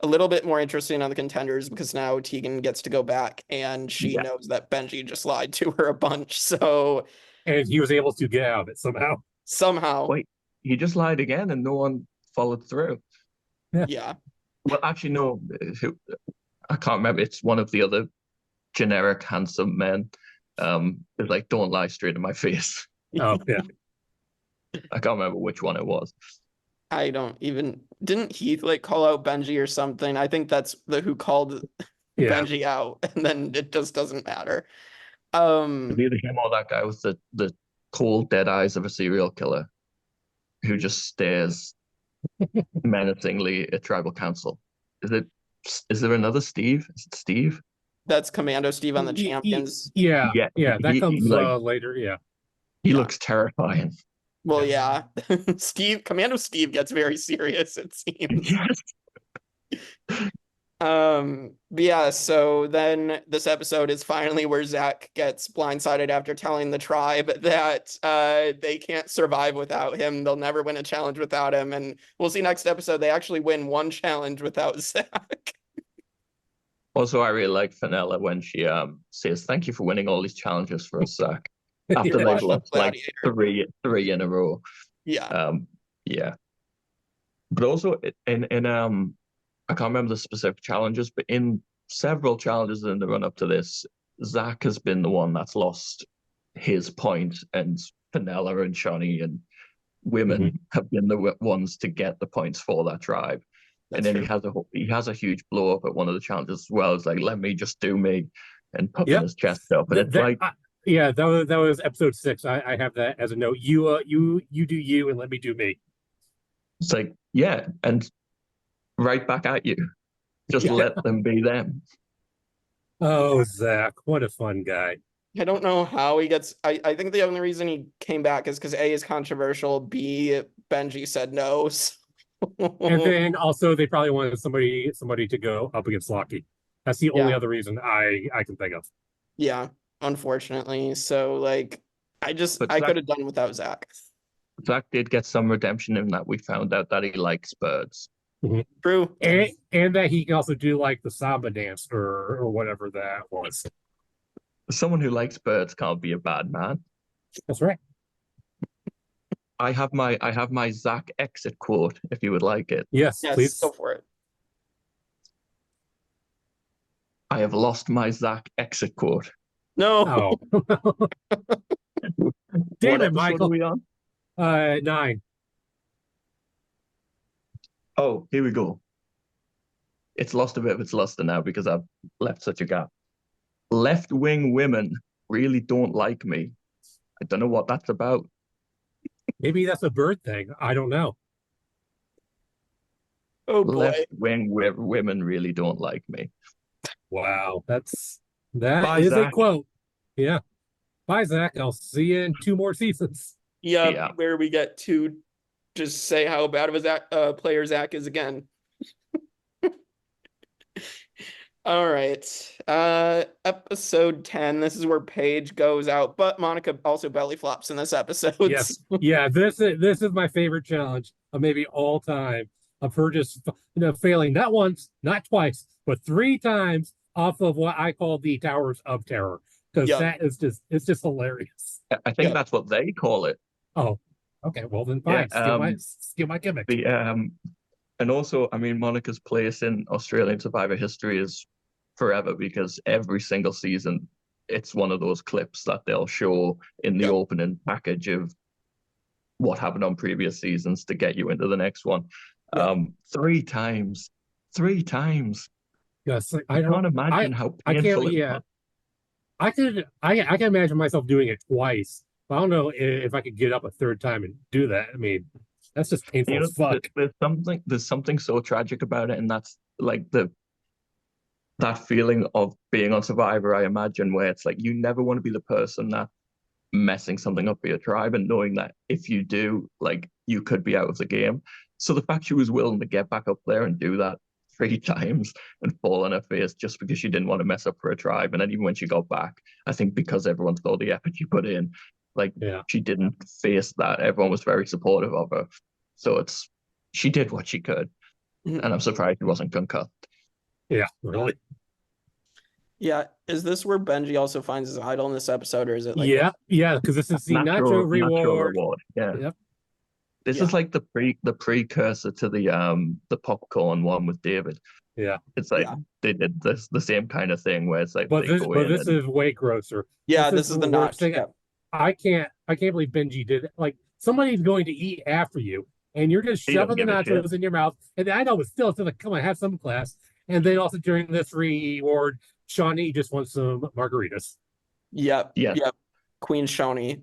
a little bit more interesting on the Contenders, because now Tegan gets to go back and she knows that Benji just lied to her a bunch. So, and he was able to get out of it somehow. Wait, he just lied again and no one followed through. Yeah. Well, actually, no. I can't remember. It's one of the other generic handsome men. It's like, don't lie straight in my face. Oh yeah. I can't remember which one it was. I don't even. Didn't Heath like call out Benji or something? I think that's who called Benji out, and then it just doesn't matter. Either him or that guy with the cold dead eyes of a serial killer who just stares menacingly at tribal council. Is there another Steve? Is it Steve? That's Commando Steve on the Champions. Yeah. That comes later. Yeah. He looks terrifying. Well, yeah. Commando Steve gets very serious, it seems. Yes. But yeah, so then this episode is finally where Zach gets blindsided after telling the tribe that they can't survive without him. They'll never win a challenge without him. And we'll see next episode, they actually win one challenge without Zach. Also, I really like Fenella when she says, "Thank you for winning all these challenges for us, Zach." After they've lost like three in a row. Yeah. Yeah. But also in I can't remember the specific challenges, but in several challenges in the run up to this, Zach has been the one that's lost his point, and Fenella and Shonee and women have been the ones to get the points for that tribe. That's and then true. he has a huge blow up at one of the challenges as well. It's like, let me just do me, and puffing his chest up. And it's like, yeah, that was episode 6. I have that as a note. You do you, and let me do me. It's like, yeah, and right back at you. Just let them be them. Oh, Zach, what a fun guy. I don't know how he gets. I think the only reason he came back is because A, is controversial, B, Benji said no. So. And then also they probably wanted somebody to go up against Lockie. That's the only other reason I can think of. Yeah, unfortunately. So like I could have done without Zach. Zach did get some redemption in that we found out that he likes birds. True. And that he can also do like the samba dance or whatever that was. Someone who likes birds can't be a bad man. That's right. I have my Zach exit quote if you would like it. Yes, please go for it. I have lost my Zach exit quote. No. Oh. Damn it, Michael. Are we on? 9. Oh, here we go. It's lost a bit of its luster now because I've left such a gap. Left-wing women really don't like me. I don't know what that's about. Maybe that's a bird thing. I don't know. Oh boy. Left-wing women really don't like me. Wow, that is Zach. A quote. Yeah. Bye, Zach. I'll see you in 2 more seasons. Yeah, where we get to just say how bad of a player Zach is again. All right. Episode 10. This is where Paige goes out, but Monica also belly flops in this episode. Yes. Yeah, this is my favorite challenge of maybe all time of her just failing not once, not twice, but 3 times off of what I call the Towers of Terror. Because that is just hilarious. I think that's what they call it. Oh, okay. Well then fine. Steal my gimmick. And also, I mean, Monica's place in Australian Survivor history is forever because every single season it's one of those clips that they'll show in the opening package of what happened on previous seasons to get you into the next one. 3 times. Yes, I can't imagine how painful it was. I can imagine myself doing it twice, but I don't know if I could get up a 3rd time and do that. I mean, that's just painful as fuck. There's something so tragic about it, and that's like that feeling of being on Survivor, I imagine, where it's like you never want to be the person that messing something up for your tribe, and knowing that if you do, like, you could be out of the game. So the fact she was willing to get back up there and do that 3 times and fall on her face just because she didn't want to mess up for a tribe, and then even when she got back, I think because everyone saw the effort she put in, she didn't face that. Everyone was very supportive of her. So she did what she could, and I'm surprised she wasn't concussed. Yeah, really. Yeah, is this where Benji also finds his idol in this episode, or is it like? Yeah, because this is the nacho reward. Yeah. Yep. This is like the precursor to the popcorn one with David. Yeah, it's like they did the same kind of thing where it's like, but this is way grosser. Yeah, this is the notch. I can't believe Benji did it. Like, somebody's going to eat after you, and you're just shoving the nachos in your mouth. And I know, but still, it's like, come on, have some class. And then also during this reward, Shonee just wants some margaritas. Yep. Queen Shonee.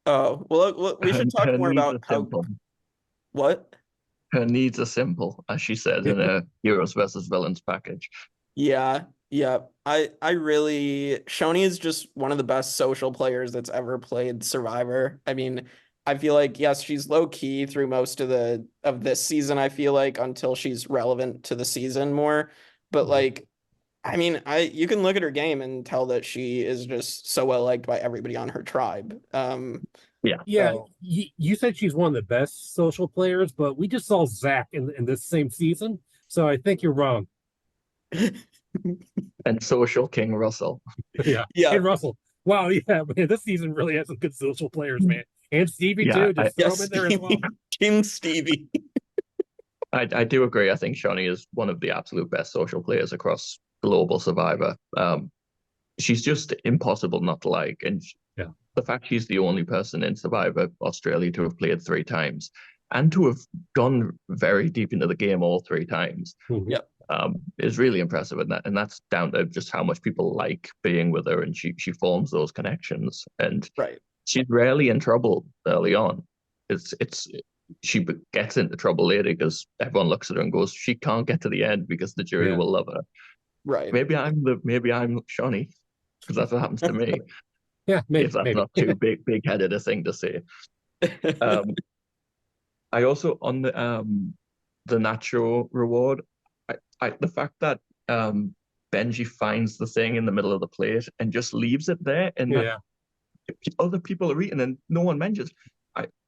Oh, well, we should talk more about how. What? Her needs are simple, as she says in a Heroes versus Villains package. Yeah. I really, Shonee is just one of the best social players that's ever played Survivor. I mean, I feel like, yes, she's low key through most of this season, I feel like, until she's relevant to the season more. But like, I mean, you can look at her game and tell that she is just so well liked by everybody on her tribe. You said she's one of the best social players, but we just saw Zach in this same season, so I think you're wrong. And social King Russell. Yeah. And Russell. Wow, yeah, man, this season really has some good social players, man. And Stevie too. Just throw him in there as well. King Stevie. I do agree. I think Shonee is one of the absolute best social players across global Survivor. She's just impossible not to like, and the fact she's the only person in Survivor Australia to have played 3 times and to have gone very deep into the game all 3 times is really impressive, and that's down to just how much people like being with her, and she forms those connections, and she's rarely in trouble early on. She gets into trouble later because everyone looks at her and goes, she can't get to the end because the jury will love her. Right. Maybe I'm Shonee, because that's what happens to me. Yeah, maybe. If that's not too big-headed a thing to say. I also, on the nacho reward, the fact that Benji finds the thing in the middle of the plate and just leaves it there, and other people are eating and no one mentions.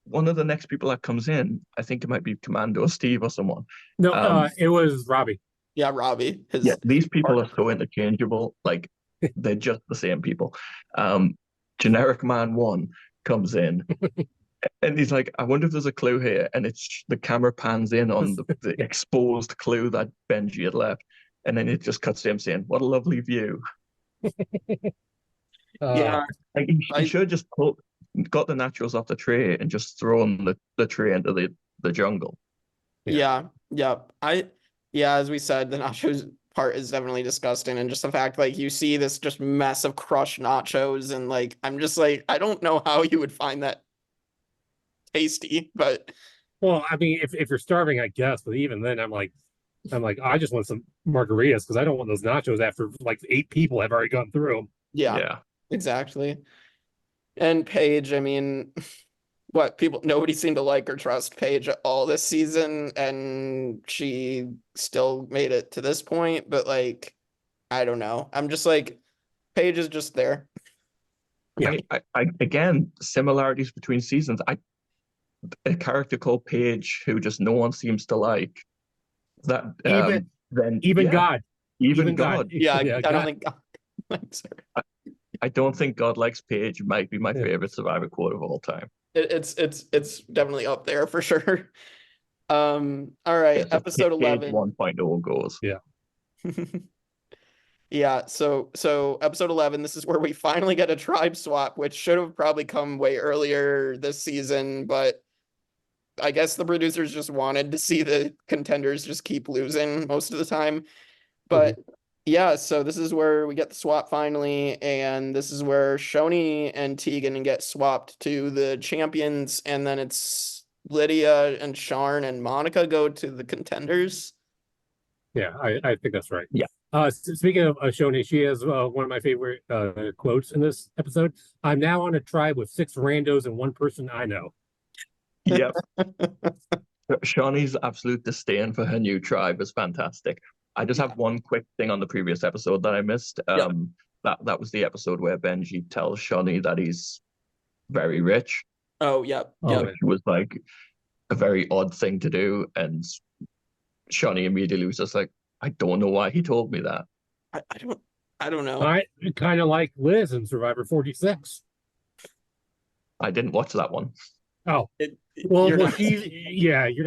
One of the next people that comes in, I think it might be Commando Steve or someone. No, it was Robbie. Yeah, Robbie. These people are so interchangeable. Like, they're just the same people. Generic Man 1 comes in and he's like, I wonder if there's a clue here. And the camera pans in on the exposed clue that Benji had left. And then it just cuts to him saying, what a lovely view. Like, he should have just got the nachos off the tray and just thrown the tray into the jungle. As we said, the nachos part is definitely disgusting, and just the fact, like, you see this just mess of crushed nachos, and like, I'm just like, I don't know how you would find that tasty, but well, I mean, if you're starving, I guess, but even then, I'm like, I just want some margaritas because I don't want those nachos after like 8 people have already gone through them. Yeah, exactly. And Paige, I mean, nobody seemed to like or trust Paige at all this season, and she still made it to this point, but like, I don't know. I'm just like, Paige is just there. Yeah. I again, similarities between seasons. A character called Paige who just no one seems to like. That Even God. Even God. Yeah, I God. don't think God likes her. I don't think God likes Paige might be my favorite Survivor quote of all time. It's definitely up there for sure. All right, It's episode Paige 11. 1.0 goes. Yeah. Yeah, so episode 11, this is where we finally get a tribe swap, which should have probably come way earlier this season, but I guess the producers just wanted to see the contenders just keep losing most of the time. But yeah, so this is where we get the swap finally, and this is where Shonee and Tegan get swapped to the champions, and then it's Lydia and Sharn and Monica go to the contenders. Yeah, I think that's right. Yeah. Speaking of Shonee, she has one of my favorite quotes in this episode. I'm now on a tribe with 6 randos and 1 person I know. Yep. Shawnee's absolute disdain for her new tribe is fantastic. I just have one quick thing on the previous episode that I missed. That was the episode where Benji tells Shonee that he's very rich. Oh, yep. Which was like a very odd thing to do, and Shonee immediately was just like, I don't know why he told me that. I don't know. I kind of like Liz in Survivor 46. I didn't watch that one. Oh, you're not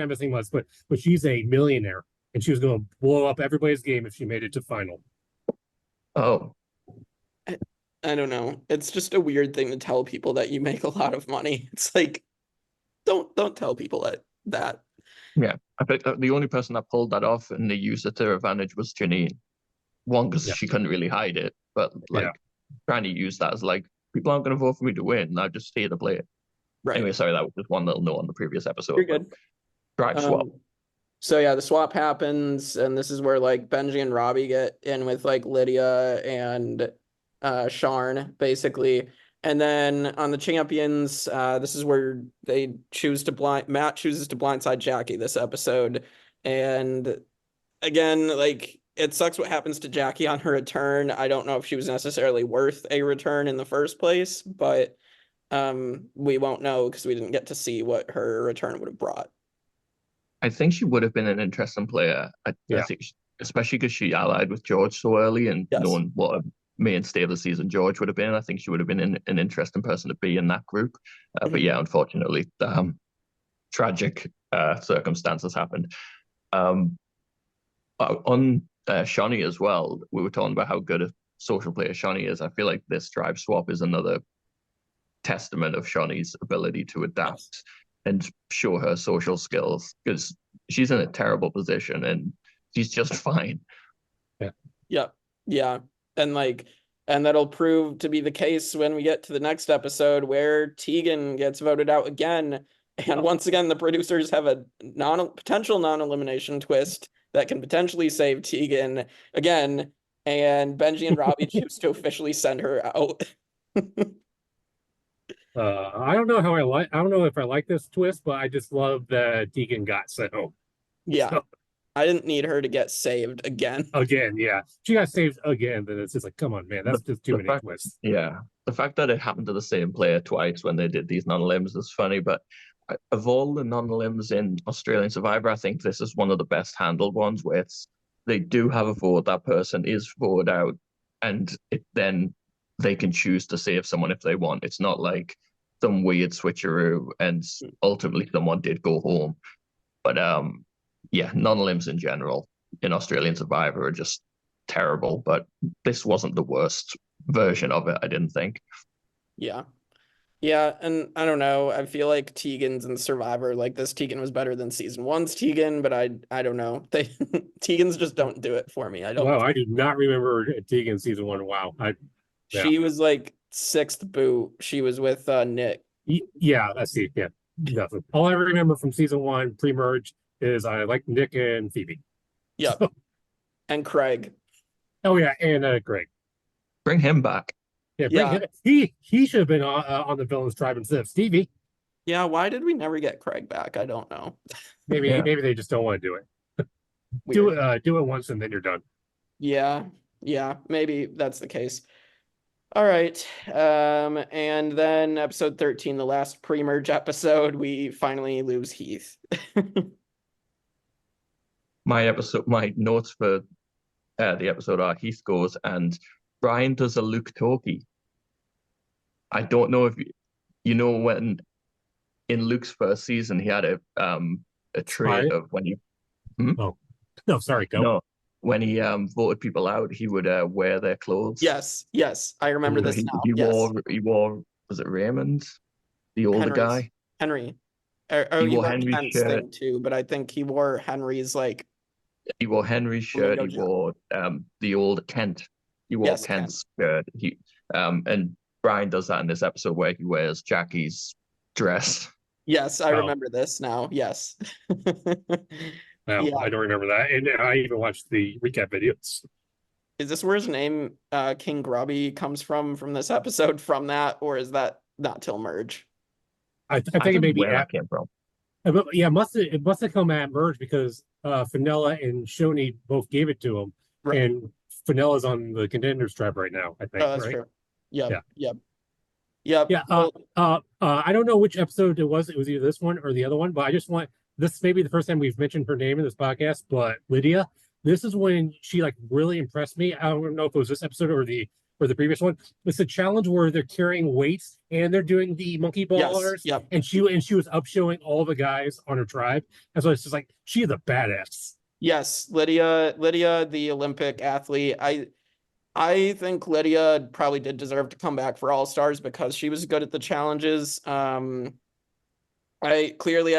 missing much, but she's a millionaire, and she was going to blow up everybody's game if she made it to final. Oh, I don't know. It's just a weird thing to tell people that you make a lot of money. It's like, don't tell people that. Yeah, I think the only person that pulled that off and they used it to their advantage was Janine. One, because she couldn't really hide it, but trying to use that as like, people aren't going to vote for me to win. I just stay to play it. Right. Anyway, sorry, that was just one little note on the previous episode. You're good. Tribe swap. So yeah, the swap happens, and this is where like Benji and Robbie get in with like Lydia and Sharn, basically. And then on the champions, this is where they choose to Matt chooses to blindside Jackie this episode. And again, like, it sucks what happens to Jackie on her return. I don't know if she was necessarily worth a return in the first place, but we won't know because we didn't get to see what her return would have brought. I think she would have been an interesting player. I think especially because she allied with George so early, and knowing what a mainstay of the season George would have been, I think she would have been an interesting person to be in that group. But yeah, unfortunately, tragic circumstances happened. On Shonee as well, we were talking about how good a social player Shonee is. I feel like this tribe swap is another testament of Shonee's ability to adapt and show her social skills, because she's in a terrible position and she's just fine. Yeah. And that'll prove to be the case when we get to the next episode where Tegan gets voted out again. And once again, the producers have a potential non-elimination twist that can potentially save Tegan again. And Benji and Robbie choose to officially send her out. I don't know if I like this twist, but I just love that Tegan got sent home. Yeah. So, I didn't need her to get saved again. Yeah. She got saved again, then it's just like, come on, man, that's just too many twists. Yeah. The fact that it happened to the same player twice when they did these non-elims is funny, but of all the non-elims in Australian Survivor, I think this is one of the best handled ones, where they do have a vote, that person is voted out, and then they can choose to save someone if they want. It's not like some weird switcheroo and ultimately someone did go home. But yeah, non-elims in general in Australian Survivor are just terrible, but this wasn't the worst version of it, I didn't think. Yeah, and I don't know. I feel like Tegan's in Survivor, like this Tegan was better than season 1's Tegan, but I don't know. Tegan's just don't do it for me. I do not remember Tegan season 1. Wow. She was like 6th boot. She was with Nick. Yeah, I see. Yeah, nothing. All I remember from season 1 pre-merge is I like Nick and Phoebe. Yeah, so. And Craig. Oh yeah, and Craig. Bring him back. Yeah, he should have been on the villains tribe instead of Stevie. Yeah, why did we never get Craig back? I don't know. Maybe they just don't want to do it. Do it once and then you're done. Yeah. Yeah, maybe that's the case. All right. And then episode 13, the last pre-merge episode, we finally lose Heath. My notes for the episode are Heath goes and Brian does a Luke Toki. I don't know if you know when in Luke's first season he had a trait of when he Oh no, sorry, go. No, when he voted people out, he would wear their clothes. Yes, I remember this now. He wore was it Raymond, the older guy? Henry. He wore Henry's Hantz shirt thing too, but I think he wore Henry's He wore Henry's shirt. He wore the old Kent. He wore Kent's shirt. And Brian does that in this episode where he wears Jackie's dress. Yes, I remember this now. Yes. Well, yeah. I don't remember that, and I even watched the recap videos. Is this where his name King Grubby comes from this episode? From that, or is that not till merge? I think it may be where that came from. Yeah, it must have come at merge because Fenella and Shonee both gave it to him, right. And Fenella's on the Contenders tribe right now. I think. Oh, that's right? true. Yep. Yeah. Well, I don't know which episode it was. It was either this one or the other one, but I just want this may be the first time we've mentioned her name in this podcast, but Lydia, this is when she really impressed me. I don't know if it was this episode or the previous one. It's a challenge where they're carrying weights and they're doing the monkey ballers. Yes, and she was up showing all the guys on her tribe. And so it's just like she's a badass. Yes, Lydia, the Olympic athlete. I think Lydia probably did deserve to come back for All-Stars because she was good at the challenges. I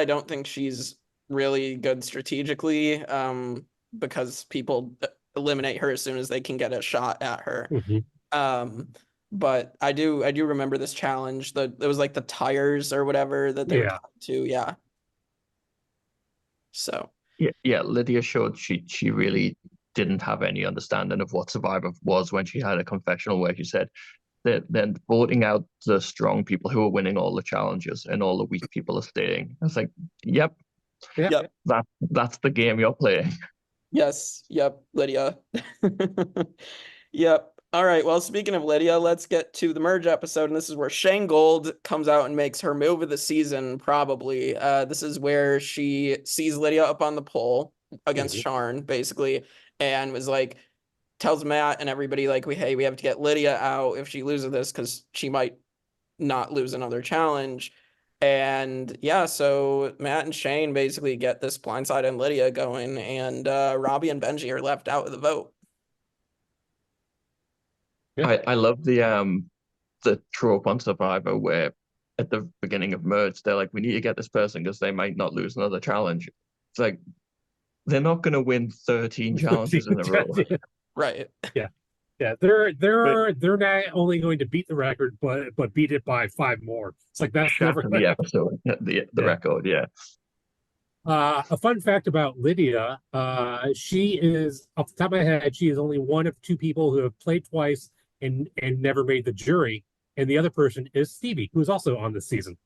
don't think she's really good strategically because people eliminate her as soon as they can get a shot at her. Mm-hmm. But I do remember this challenge. It was like the tires or whatever that they were to. Yeah. So. Yeah. Lydia showed she really didn't have any understanding of what Survivor was when she had a confessional where she said that then voting out the strong people who are winning all the challenges and all the weak people are staying. I was like, yep. That's the game you're playing. Yes. Yep. Lydia. Yep. All right. Well, speaking of Lydia, let's get to the merge episode. And this is where Shane Gold comes out and makes her move of the season, probably. This is where she sees Lydia up on the pole against Sharn, basically, and was like, tells Matt and everybody, like, we have to get Lydia out if she loses this because she might not lose another challenge. And yeah, so Matt and Shane basically get this blindside and Lydia going, and Robbie and Benji are left out of the vote. I love the trope on Survivor where at the beginning of merge they're like, we need to get this person because they might not lose another challenge. It's like they're not going to win 13 challenges in a row. Right. Yeah. They're not only going to beat the record, but beat it by 5 more. It's like that's never the episode, the record. Yeah. A fun fact about Lydia, she is, off the top of my head, she is only one of 2 people who have played twice and never made the jury, and the other person is Stevie, who is also on this season.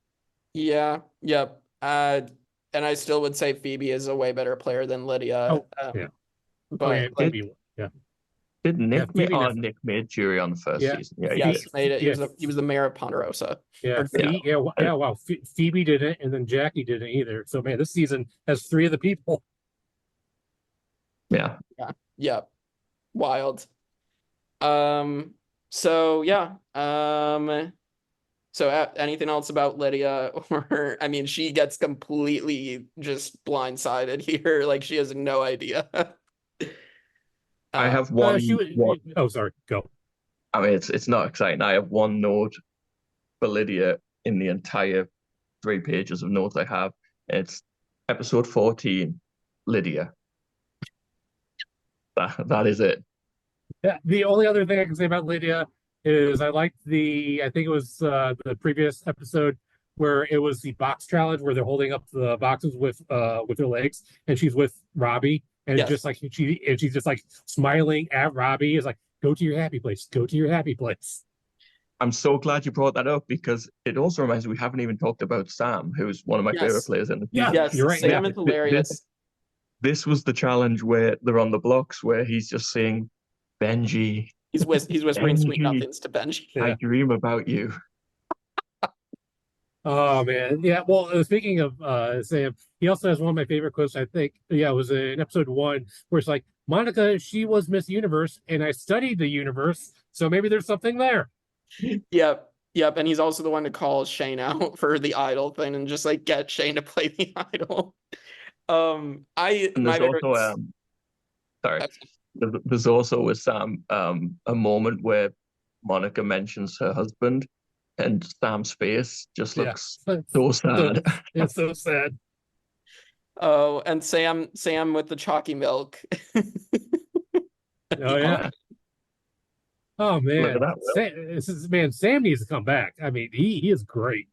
Yeah. Yep. And I still would say Phoebe is a way better player than Lydia. But did Nick Nick made jury on the first season? Yeah, yes, made it. He was the mayor of Ponderosa. Wow. Phoebe didn't, and then Jackie didn't either. So man, this season has 3 of the people. Yeah. Wild. So anything else about Lydia? Or I mean, she gets completely just blindsided here. Like she has no idea. I have one. Oh, sorry. Go. I mean, it's not exciting. I have one note for Lydia in the entire 3 pages of notes I have. It's episode 14, Lydia. That is it. Yeah. The only other thing I can say about Lydia is I liked I think it was the previous episode where it was the box challenge where they're holding up the boxes with their legs, and she's with Robbie. And just like she's just like smiling at Robbie, is like, go to your happy place. Go to your happy place. I'm so glad you brought that up because it also reminds me we haven't even talked about Sam, who's one of my favorite players in the season. Yes, you're right. Sam is hilarious. This was the challenge where they're on the blocks where he's just saying Benji. He's whispering sweet Benji. nothings to Benji. Yeah. I dream about you. Oh man, yeah. Well, speaking of Sam, he also has one of my favorite quotes. I think, yeah, it was in episode 1 where it's like, Monica, she was Miss Universe, and I studied the universe, so maybe there's something there. Yep, and he's also the one to call Shane out for the idol thing and just like get Shane to play the idol. And there's also sorry, there's also with Sam a moment where Monica mentions her husband, and Sam's face just looks so sad. It's so sad. Oh, and Sam with the chalky milk. Oh yeah. Oh man, Sam needs to come back. I mean, he is great.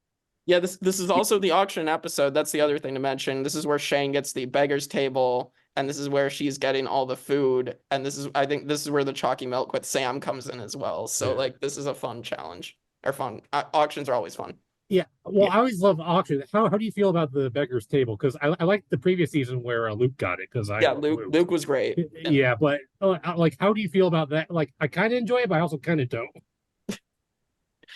Yeah, this is also the auction episode. That's the other thing to mention. This is where Shane gets the beggar's table, and this is where she's getting all the food. And I think this is where the chalky milk with Sam comes in as well. So like, this is a fun challenge or fun. Auctions are always fun. Yeah, well, I always love auction. How do you feel about the beggar's table? Because I like the previous season where Luke got it. Because Luke was great. Yeah, but like, how do you feel about that? Like, I kind of enjoy it, but I also kind of don't.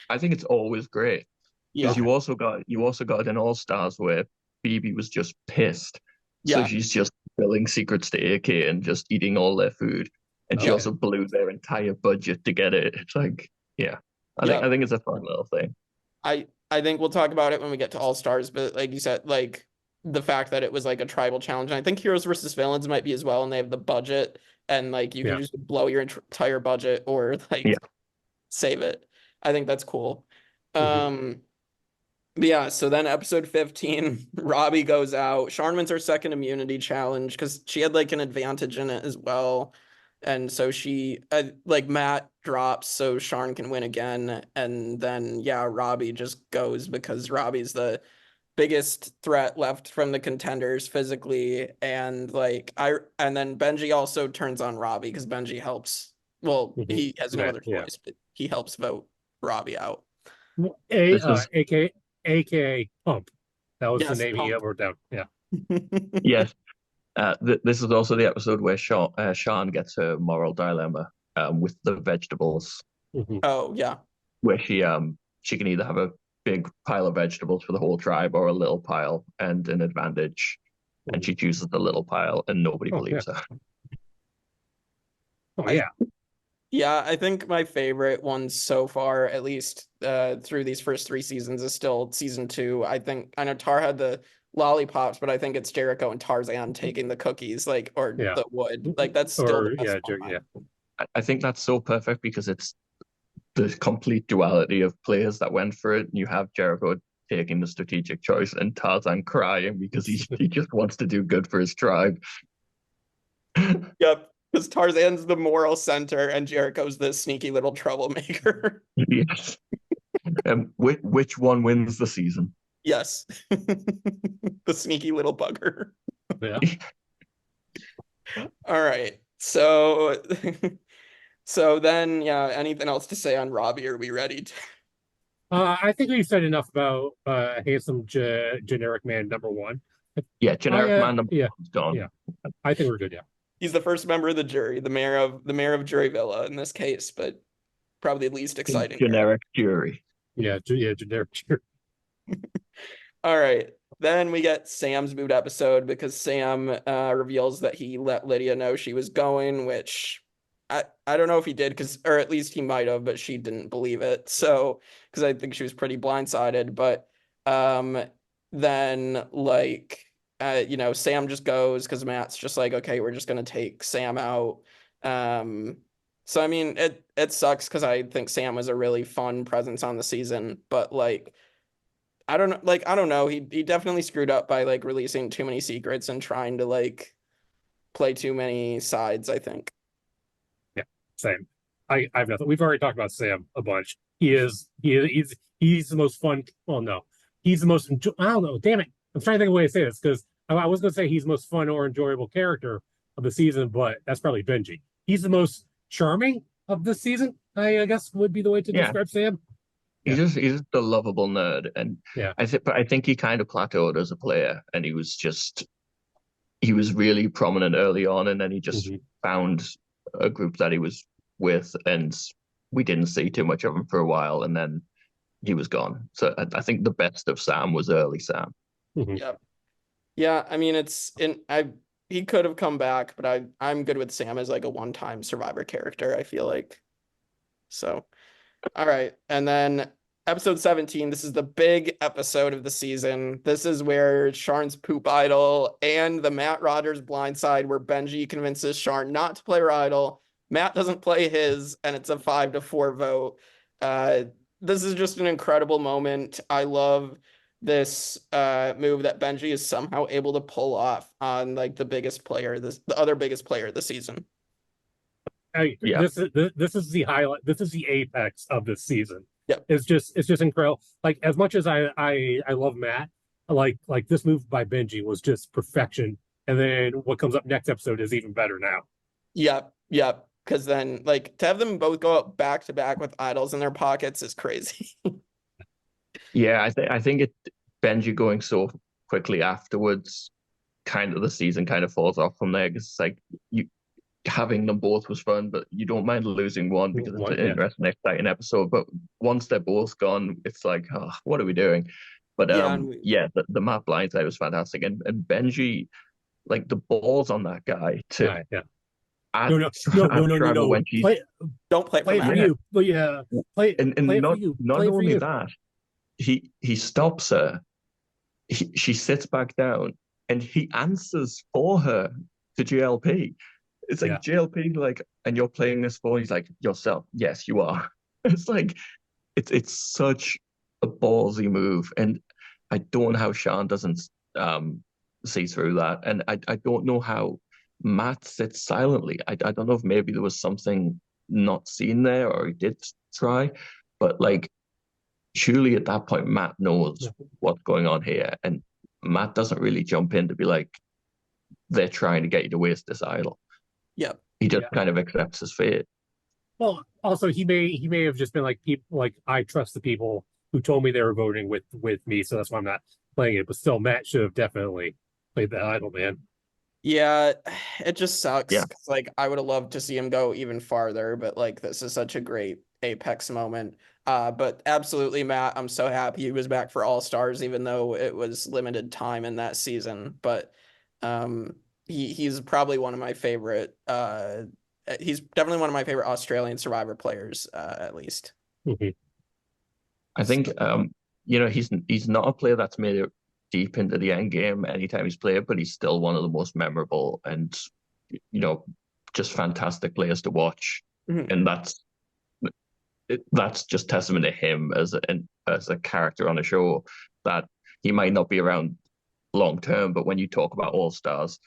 I think it's always great because you also got an All Stars where Phoebe was just pissed, so she's just filling secrets to AK and just eating all their food, and she also blew their entire budget to get it. It's like, I think it's a fun little thing. I think we'll talk about it when we get to All Stars, but like you said, like the fact that it was like a tribal challenge, and I think Heroes versus Villains might be as well, and they have the budget, and like you can just blow your entire budget or like save it. I think that's cool. But yeah, so then episode 15, Robbie goes out. Sharn wins her second immunity challenge because she had like an advantage in it as well. And so she, like Matt drops so Sharn can win again. And then, Robbie just goes because Robbie's the biggest threat left from the contenders physically. And and then Benji also turns on Robbie because Benji helps. Well, he has no other choice, but he helps vote Robbie out. AKA Pump. That was the name he wrote down. Yeah. Yes. This is also the episode where Sharn gets her moral dilemma with the vegetables. Oh yeah, where she can either have a big pile of vegetables for the whole tribe or a little pile and an advantage, and she chooses the little pile, and nobody believes her. Yeah, I think my favorite one so far, at least through these first 3 seasons, is still season 2. I know Tar had the lollipops, but I think it's Jericho and Tarzan taking the cookies, the wood. Like that's still the best one. I think that's so perfect because it's the complete duality of players that went for it. You have Jericho taking the strategic choice and Tarzan crying because he just wants to do good for his tribe. Yep, because Tarzan's the moral center and Jericho's the sneaky little troublemaker. Yes. Which one wins the season? Yes. The sneaky little bugger. Yeah. All right. So then, anything else to say on Robbie? Are we ready to... I think we've said enough about handsome generic man number 1. Yeah, generic man number 1's gone. Yeah. I think we're good, He's the first member of the jury, the mayor of Jury Villa in this case, but probably the least exciting. Generic jury. Yeah, generic jury. All right. Then we get Sam's mood episode because Sam reveals that he let Lydia know she was going, which I don't know if he did, or at least he might have, but she didn't believe it. So, because I think she was pretty blindsided. But then Sam just goes because Matt's just like, okay, we're just gonna take Sam out. So I mean, it sucks because I think Sam was a really fun presence on the season, but I don't know. He definitely screwed up by releasing too many secrets and trying to play too many sides, I think. Yeah, same. I have nothing. We've already talked about Sam a bunch. He's the most fun. Well, no, he's the most. I don't know. Damn it! I'm trying to think of a way to say this because I was going to say he's the most fun or enjoyable character of the season, but that's probably Benji. He's the most charming of the season, I guess would be the way to describe Sam. He's just the lovable nerd, and I think he kind of plateaued as a player, and he was really prominent early on, and then he just found a group that he was with, and we didn't see too much of him for a while, and then he was gone. So I think the best of Sam was early Sam. Yep. Yeah, I mean he could have come back, but I'm good with Sam as like a one-time Survivor character, I feel like. So, all right. And then episode 17, this is the big episode of the season. This is where Sharn's poop idol and the Mat Rogers blindside, where Benji convinces Sharn not to play her idol. Matt doesn't play his, and it's a 5-4 vote. This is just an incredible moment. I love this move that Benji is somehow able to pull off on like the other biggest player of the season. This is the highlight. This is the apex of this season. Yep. It's just incredible. Like, as much as I love Matt, like this move by Benji was just perfection. And then what comes up next episode is even better now. Yep. Because then, like, to have them both go up back to back with idols in their pockets is crazy. Yeah, I think Benji going so quickly afterwards, kind of the season kind of falls off from there. Because it's like having them both was fun, but you don't mind losing one because it's an interesting, exciting episode. But once they're both gone, it's like, oh, what are we doing? But the Matt blindside was fantastic, and Benji, like the balls on that guy to. No. When don't play for you. But play. And play not you. only that, he stops her. She sits back down, and he answers for her to JLP. It's like JLP, like, and you're playing this for. He's like, yourself. Yes, you are. It's like, it's such a ballsy move, and I don't know how Sean doesn't see through that, and I don't know how Matt sits silently. I don't know if maybe there was something not seen there, or he did try, but like, surely at that point Matt knows what's going on here, and Matt doesn't really jump in to be like, they're trying to get you to waste this idol. Yep. He just kind of accepts his fate. Well, also he may have just been like, people, like, I trust the people who told me they were voting with me, so that's why I'm not playing it. But still, Matt should have definitely played that idol, man. Yeah, it just sucks. Yeah. Like, I would have loved to see him go even farther, but like, this is such a great apex moment. But absolutely, Matt, I'm so happy he was back for All Stars, even though it was limited time in that season. But he's probably one of my favorite. He's definitely one of my favorite Australian Survivor players, at least. I think he's not a player that's made it deep into the end game anytime he's played, but he's still one of the most memorable and just fantastic players to watch. And that's just testament to him as a character on a show, that he might not be around long term, but when you talk about All Stars,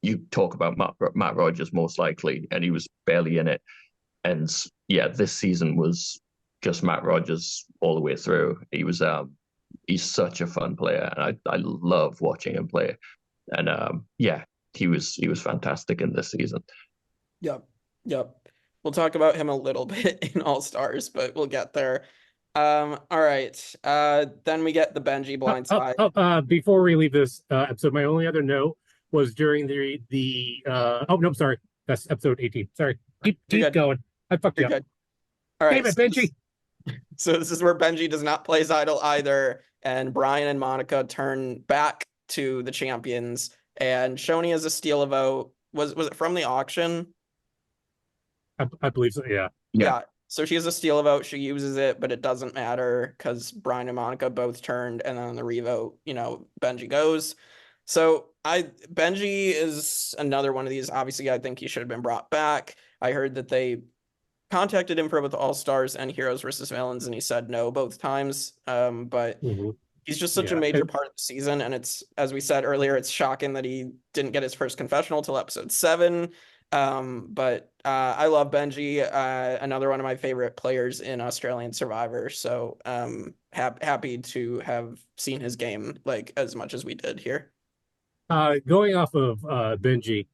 you talk about Mat Rogers most likely, and he was barely in it. And yeah, this season was just Mat Rogers all the way through. He was he's such a fun player, and I love watching him play. And he was fantastic in this season. Yep. We'll talk about him a little bit in All Stars, but we'll get there. All right. Then we get the Benji blindside. Before we leave this episode, my only other note was during sorry, that's episode 18. Sorry, keep going. I fucked you up. Good. All right, damn it, Benji. So this is where Benji does not play his idol either, and Brian and Monica turn back to the champions, and Shonee has a steal a vote. Was it from the auction? I believe so. Yeah. So she has a steal a vote. She uses it, but it doesn't matter because Brian and Monica both turned, and then on the revote, Benji goes. So Benji is another one of these. Obviously, I think he should have been brought back. I heard that they contacted him for both All Stars and Heroes versus Villains, and he said no both times. But he's just such a major part of the season, and it's, as we said earlier, it's shocking that he didn't get his first confessional till episode 7. But I love Benji, another one of my favorite players in Australian Survivor. So happy to have seen his game like as much as we did here. Going off of Benji,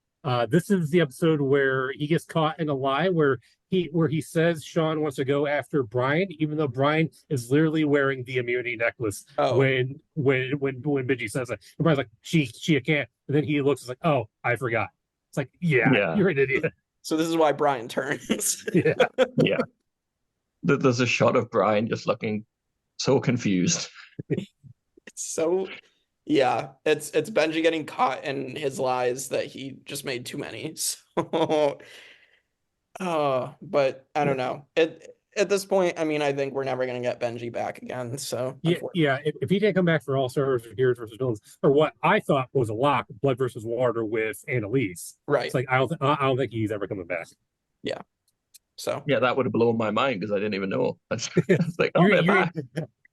this is the episode where he gets caught in a lie where he says Sean wants to go after Brian, even though Brian is literally wearing the immunity necklace. When Benji says it, and Brian's like, she can't. And then he looks like, oh, I forgot. It's like, yeah, you're an idiot. So this is why Brian turns. Yeah. Yeah. There's a shot of Brian just looking so confused. So yeah, it's Benji getting caught in his lies that he just made too many. So but I don't know. At this point, I mean, I think we're never gonna get Benji back again. So Yeah. If he can't come back for All Stars or Heroes versus Villains, or what I thought was a lock, Blood versus Water with Annalise. right. It's like I don't think he's ever coming back. Yeah. So Yeah, that would have blown my mind because I didn't even know. It's like, oh, they're back.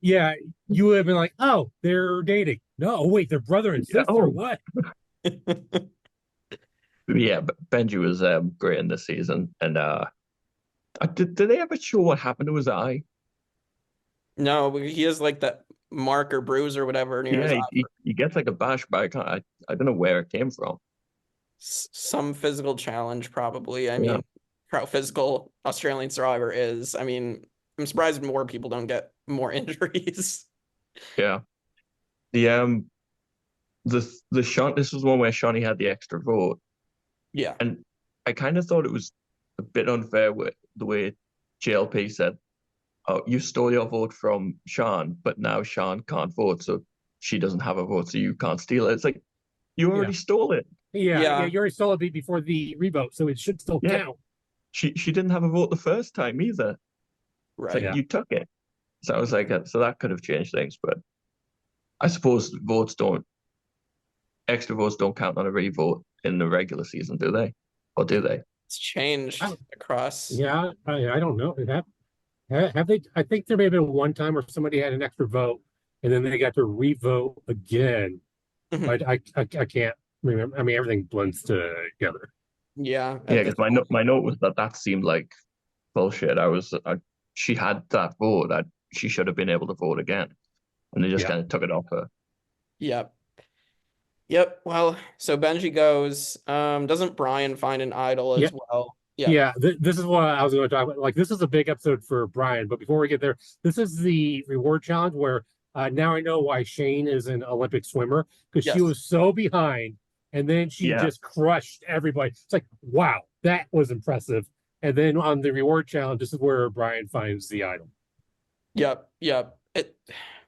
Yeah, you would have been like, oh, they're dating. No, wait, they're brother and sister. Oh. What? Yeah, but Benji was great in this season. And did they ever show what happened to his eye? no, he has like that mark or bruise or whatever near his Yeah, eye. he gets like a bash, but I don't know where it came from. Some physical challenge, probably. I mean, Yeah. how physical Australian Survivor is. I mean, I'm surprised more people don't get more injuries. Yeah. The this was one where Shonee had the extra vote. Yeah. And I kind of thought it was a bit unfair with the way JLP said, oh, you stole your vote from Sean, but now Sean can't vote, so she doesn't have a vote, so you can't steal it. It's like, you already stole it. Yeah, you already stole it before the revote, so it should still count. She didn't have a vote the first time either. Right. It's like, you took it. So I was like, so that could have changed things, but I suppose extra votes don't count on a revote in the regular season, do they? Or do they? It's changed across. Yeah, I don't know. Have they? I think there may have been one time where somebody had an extra vote, and then they got to revote again. But I can't remember. I mean, everything blends together. Yeah. Yeah, because my note was that seemed like bullshit. She had that vote. She should have been able to vote again, and they just kind of took it off her. Yep. Well, so Benji goes. Doesn't Brian find an idol as well? Yeah. This is what I was going to talk about. Like, this is a big episode for Brian, but before we get there, this is the reward challenge where now I know why Shane is an Olympic swimmer, because she was so behind, and then she just crushed everybody. It's like, wow, that was impressive. And then on the reward challenge, this is where Brian finds the idol. Yep.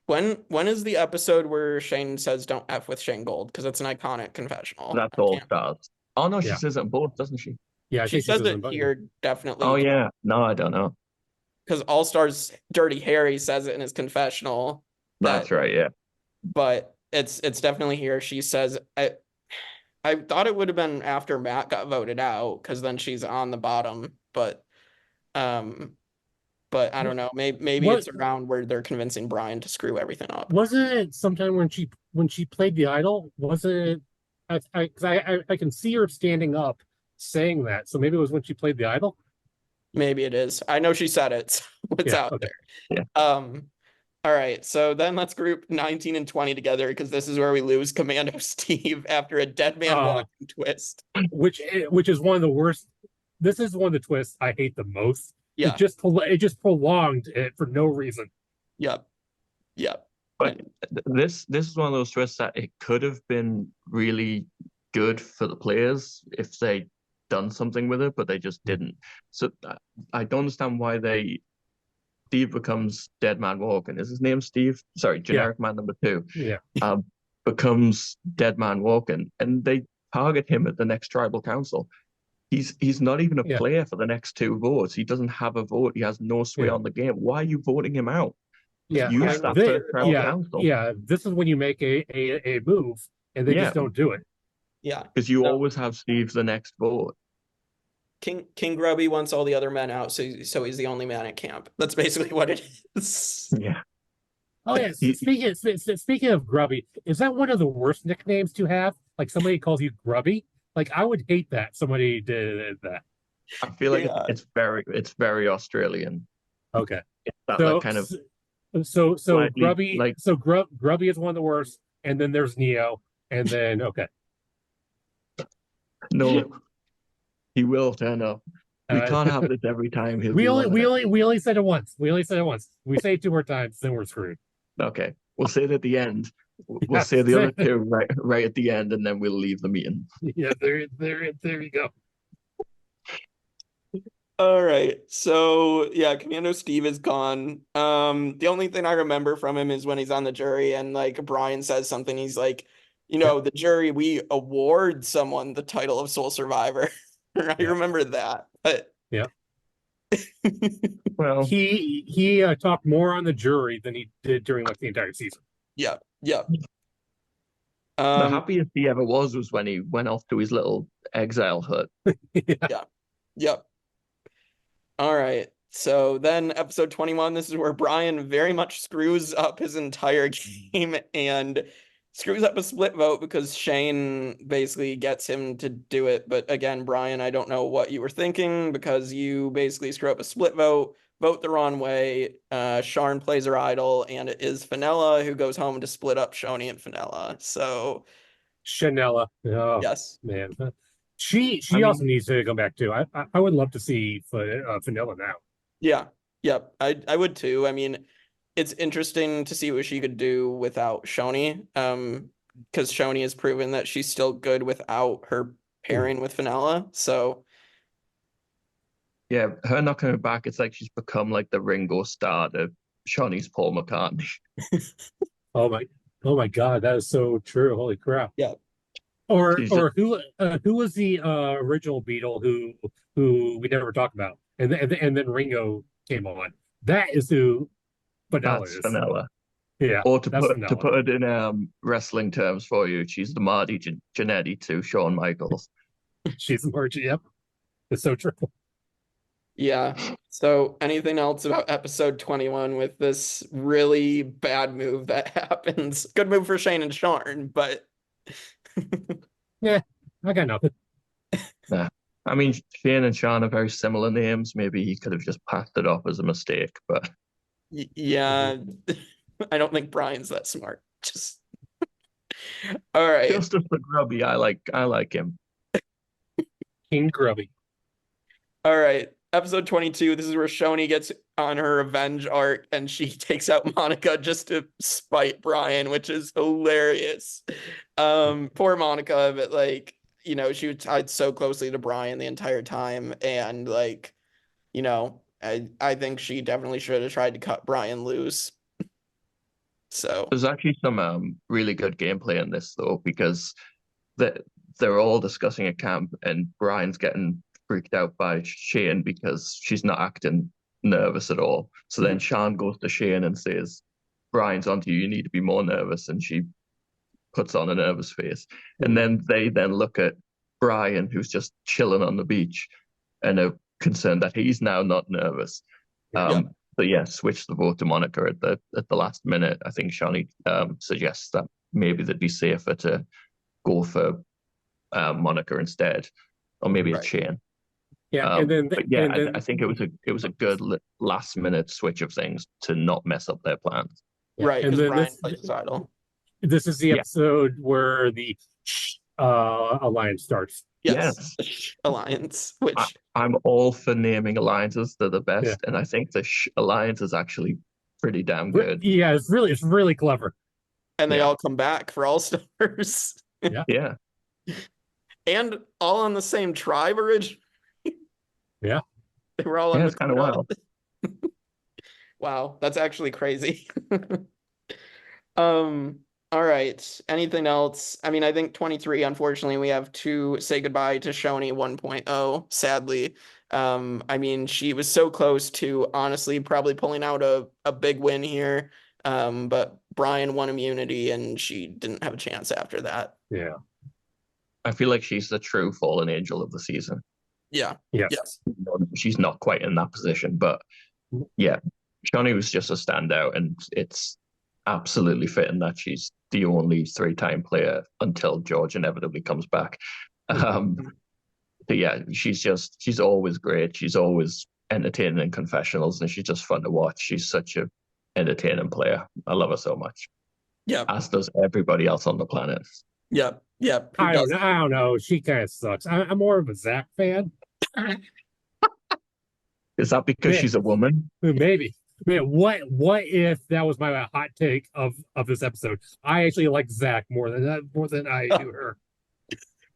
When is the episode where Shane says don't F with Shane Gold? Because it's an iconic confessional. That's All Stars. Oh no, she says it both, doesn't she? Yeah, she says it here, definitely. Oh yeah. No, I don't know. Because All Stars Dirty Harry says it in his confessional. That's right, yeah. But it's definitely here. She says I thought it would have been after Matt got voted out, because then she's on the bottom. But I don't know. Maybe it's around where they're convincing Brian to screw everything up. Wasn't it sometime when she played the idol? Was it? I can see her standing up saying that. So maybe it was when she played the idol. Maybe it is. I know she said it. So it's out there. Yeah. All right. So then let's group 19 and 20 together, because this is where we lose Commando Steve after a dead man walking twist. Which is one of the worst. This is one of the twists I hate the most. Yeah. It just prolonged it for no reason. Yep. But this is one of those twists that it could have been really good for the players if they done something with it, but they just didn't. So I don't understand why Steve becomes Dead Man Walking. Is his name Steve? Sorry, generic man number 2. Yeah. Becomes Dead Man Walking, and they target him at the next tribal council. He's not even a player for the next 2 votes. He doesn't have a vote. He has no sway on the game. Why are you voting him out? Use that first tribal council. Yeah, this is when you make a move, and they just don't do it. Yeah, because you always have Steve the next vote. King Grubby wants all the other men out, so he's the only man at camp. That's basically what it is. Yeah. Oh yeah. Speaking of Grubby, is that one of the worst nicknames to have? Like, somebody calls you Grubby? Like, I would hate that somebody did that. I feel like it's very Australian. Okay. That kind of. So slightly, Grubby, Grubby is one of the worst, and then there's Neo, and then No, he will turn up. We can't have this every time. We only said it once. We say it 2 more times, then we're screwed. Okay, we'll say it at the end. We'll say the other 2 right at the end, and then we'll leave the meeting. Yeah, there you go. All right. So yeah, Commando Steve is gone. The only thing I remember from him is when he's on the jury and like Brian says something. He's like, the jury, we award someone the title of sole survivor. I remember that. But Yeah. Well, he talked more on the jury than he did during like the entire season. yeah. the happiest he ever was when he went off to his little exile hut. Yep. All right. So then episode 21, this is where Brian very much screws up his entire game and screws up a split vote because Shane basically gets him to do it. But again, Brian, I don't know what you were thinking because you basically screw up a split vote the wrong way. Sharn plays her idol, and it is Fenella who goes home to split up Shonee and Fenella. So Chanela. Oh, yes. man. She also needs to come back too. I would love to see Fenella now. Yeah. Yep. I would too. I mean, it's interesting to see what she could do without Shonee. Because Shonee has proven that she's still good without her pairing with Fenella. So yeah, her not coming back, it's like she's become like the Ringo Starr to Shawnee's Paul McCartney. Oh my God, that is so true. Holy crap. Yeah. Or who was the original Beatle who we never talked about, and then Ringo came on. That is who Fenella is. Fenella. Yeah. Or to put it in wrestling terms for you, she's the Marty Jannetty to Shawn Michaels. She's the Marty. Yep, it's so true. Yeah. So anything else about episode 21 with this really bad move that happens? Good move for Shane and Sharn, but yeah, I got nothing. Nah. I mean, Shane and Sean are very similar names. Maybe he could have just passed it off as a mistake, but yeah, I don't think Brian's that smart. Just all right. Justice for Grubby, I like him. King Grubby. All right. Episode 22, this is where Shonee gets on her revenge arc and she takes out Monica just to spite Brian, which is hilarious. Poor Monica, but like, she was tied so closely to Brian the entire time. And like, I think she definitely should have tried to cut Brian loose. So there's actually some really good gameplay in this though, because they're all discussing a camp and Brian's getting freaked out by Shane because she's not acting nervous at all. So then Sean goes to Shane and says, Brian's onto you need to be more nervous. And she puts on a nervous face. And then they look at Brian, who's just chilling on the beach and are concerned that he's now not nervous. So yeah, switch the vote to Monica at the last minute. I think Shonee suggests that maybe they'd be safer to go for Monica instead, or maybe it's Shane. Yeah, I think it was a good last minute switch of things to not mess up their plans. Right, because Brian plays his idol. This is the episode where the alliance starts. Yes. Alliance, which I'm all for naming alliances. They're the best, and I think the alliance is actually pretty damn good. Yeah, it's really clever. And they all come back for All Stars. Yeah. And all on the same tribe originally. Yeah. They were all on it's kind of wild. Wow, that's actually crazy. All right. Anything else? I mean, I think 23, unfortunately, we have to say goodbye to Shonee 1.0, sadly. I mean, she was so close to honestly probably pulling out a big win here. But Brian won immunity and she didn't have a chance after that. Yeah. I feel like she's the true fallen angel of the season. Yeah. Yes. She's not quite in that position, but yeah, Shonee was just a standout, and it's absolutely fitting that she's the only 3-time player until George inevitably comes back. But yeah, she's always great. She's always entertaining in confessionals, and she's just fun to watch. She's such a entertaining player. I love her so much. Yeah. As does everybody else on the planet. Yep. I don't know. She kind of sucks. I'm more of a Zach fan. Is that because she's a woman? Maybe. Man, what if that was my hot take of this episode? I actually like Zach more than I do her.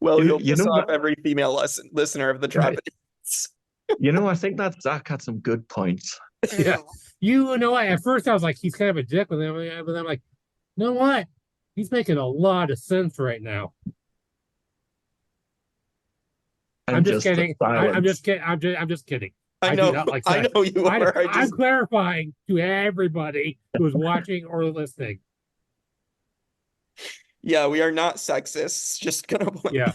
Well, you'll piss off every female listener of the tribe. I think that Zach had some good points. Yeah. At first I was like, he's kind of a dick with him, but I'm like, you know what? He's making a lot of sense right now. I'm just kidding. I'm just kidding. I'm just kidding. I know. Do not like I that. know you are. I'm clarifying to everybody who's watching or listening. Yeah, we are not sexists. Just gonna point Yeah.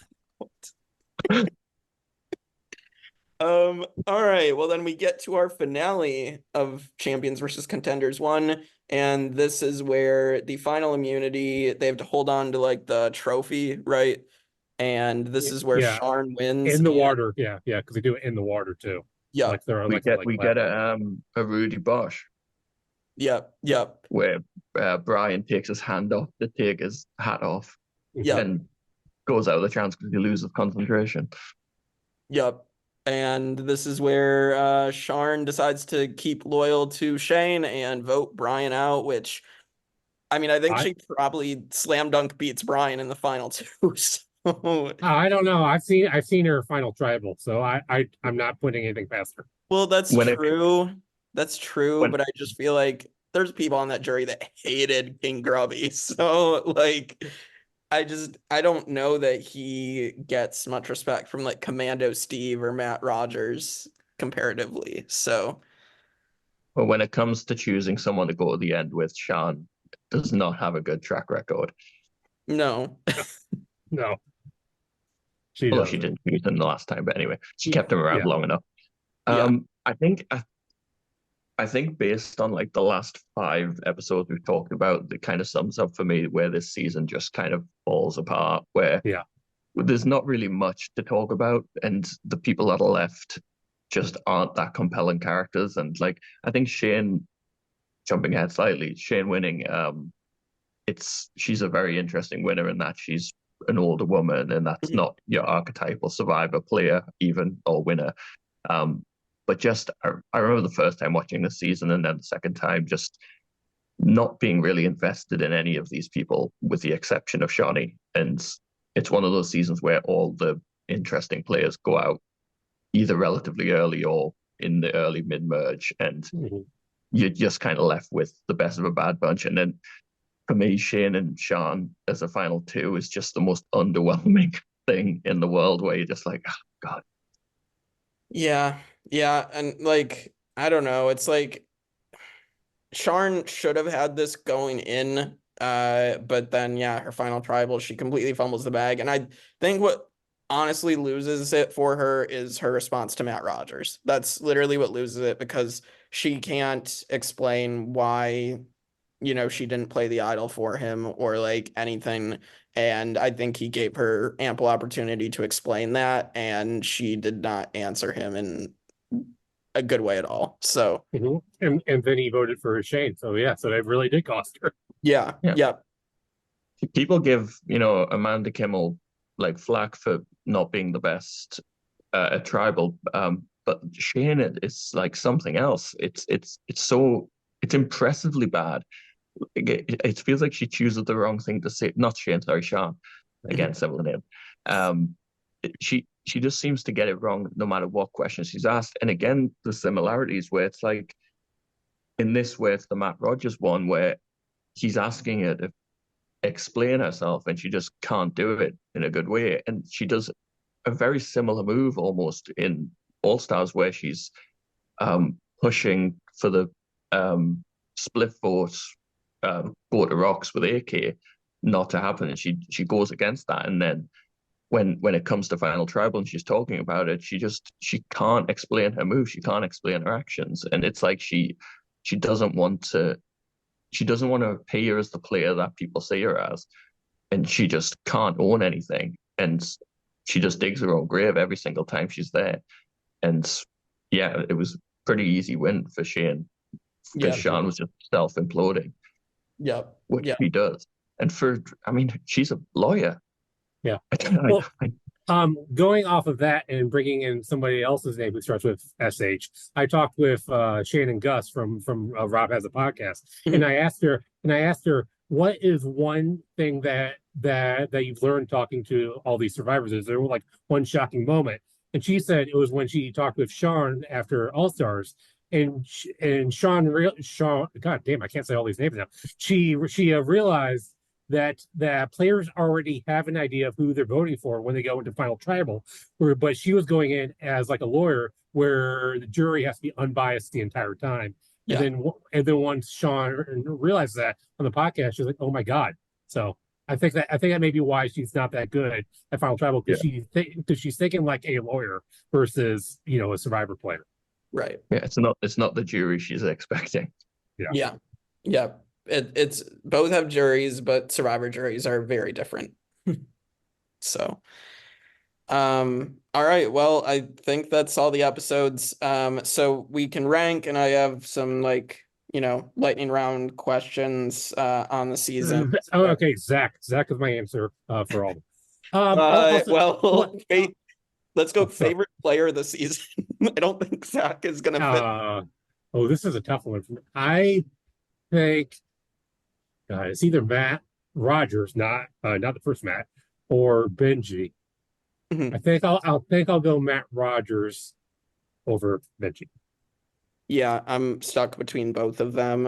All right. Well, then we get to our finale of Champions versus Contenders 1, and this is where the final immunity, they have to hold on to like the trophy, right? And this is where Sharn wins. In the water. Yeah, because they do it in the water too. Yeah. Like they're we get a Rudy Bosch. Yep. Where Brian takes his hand off to take his hat off. Yep. And goes out of the chance because he loses concentration. Yep. And this is where Sharn decides to keep loyal to Shane and vote Brian out, which, I mean, I think she probably slam dunk beats Brian in the final too. So I don't know. I've seen her final tribal, so I'm not putting anything past her. Well, that's true. That's true, but I just feel like there's people on that jury that hated King Grubby. So like I don't know that he gets much respect from like Commando Steve or Mat Rogers comparatively. So, but when it comes to choosing someone to go to the end with, Sean does not have a good track record. No. No. She didn't choose him the last time, but anyway, she kept him around long enough. I think based on like the last 5 episodes we've talked about, it kind of sums up for me where this season just kind of falls apart, where there's not really much to talk about, and the people that are left just aren't that compelling characters. And like, I think Shane, jumping ahead slightly, Shane winning, she's a very interesting winner in that she's an older woman, and that's not your archetypal survivor player even, or winner. But just, I remember the first time watching the season, and then the second time just not being really invested in any of these people, with the exception of Shonee. And it's one of those seasons where all the interesting players go out either relatively early or in the early mid-merge, and you're just kind of left with the best of a bad bunch. And then for me, Shane and Sean as a final 2 is just the most underwhelming thing in the world, where you're just like, oh, God. Yeah, and like, I don't know, it's like Sharn should have had this going in, but then her final tribal, she completely fumbles the bag. And I think what honestly loses it for her is her response to Mat Rogers. That's literally what loses it, because she can't explain why, she didn't play the idol for him or like anything. And I think he gave her ample opportunity to explain that, and she did not answer him in a good way at all. So and then he voted for Shane. So so it really did cost her. Yeah. People give Amanda Kimmel like flack for not being the best at tribal, but Shane is like something else. It's impressively bad. It feels like she chooses the wrong thing to say. Not Shane, sorry, Sean. Again, similar name. She just seems to get it wrong no matter what question she's asked. And again, the similarities where it's like in this, where it's the Mat Rogers one, where he's asking her to explain herself and she just can't do it in a good way. And she does a very similar move almost in All Stars, where she's pushing for the split vote, go to rocks with AK not to happen, and she goes against that. And then when it comes to final tribal and she's talking about it, she can't explain her move, she can't explain her actions, and it's like she doesn't want to appear as the player that people see her as, and she just can't own anything, and she just digs her own grave every single time she's there. And it was a pretty easy win for Shane, because Sean was just self-imploding. Which he does. And she's a lawyer. Going off of that and bringing in somebody else's name who starts with SH, I talked with Shane and Gus from Rob Has a Podcast, and I asked her, what is one thing that you've learned talking to all these survivors? Is there like one shocking moment? and she said it was when she talked with Sean after All Stars, and Sean, God damn, I can't say all these names now. She realized that players already have an idea of who they're voting for when they go into final tribal, but she was going in as like a lawyer where the jury has to be unbiased the entire time. Yeah. And then once Sean realized that on the podcast, she's like, "Oh my god!" So I think that may be why she's not that good at final tribal, because she's thinking like a lawyer versus a Survivor player. Right. Yeah, it's not the jury she's expecting. Yeah. It's both have juries, but Survivor juries are very different. So, all right. Well, I think that's all the episodes. So we can rank, and I have some lightning round questions on the season. Okay, Zach is my answer for all. Let's go favorite player of the season. I don't think Zach is gonna fit. This is a tough one for me. I think it's either Mat Rogers, not the first Matt, or Benji. Mm-hmm. I think I'll go Mat Rogers over Benji. Yeah, I'm stuck between both of them.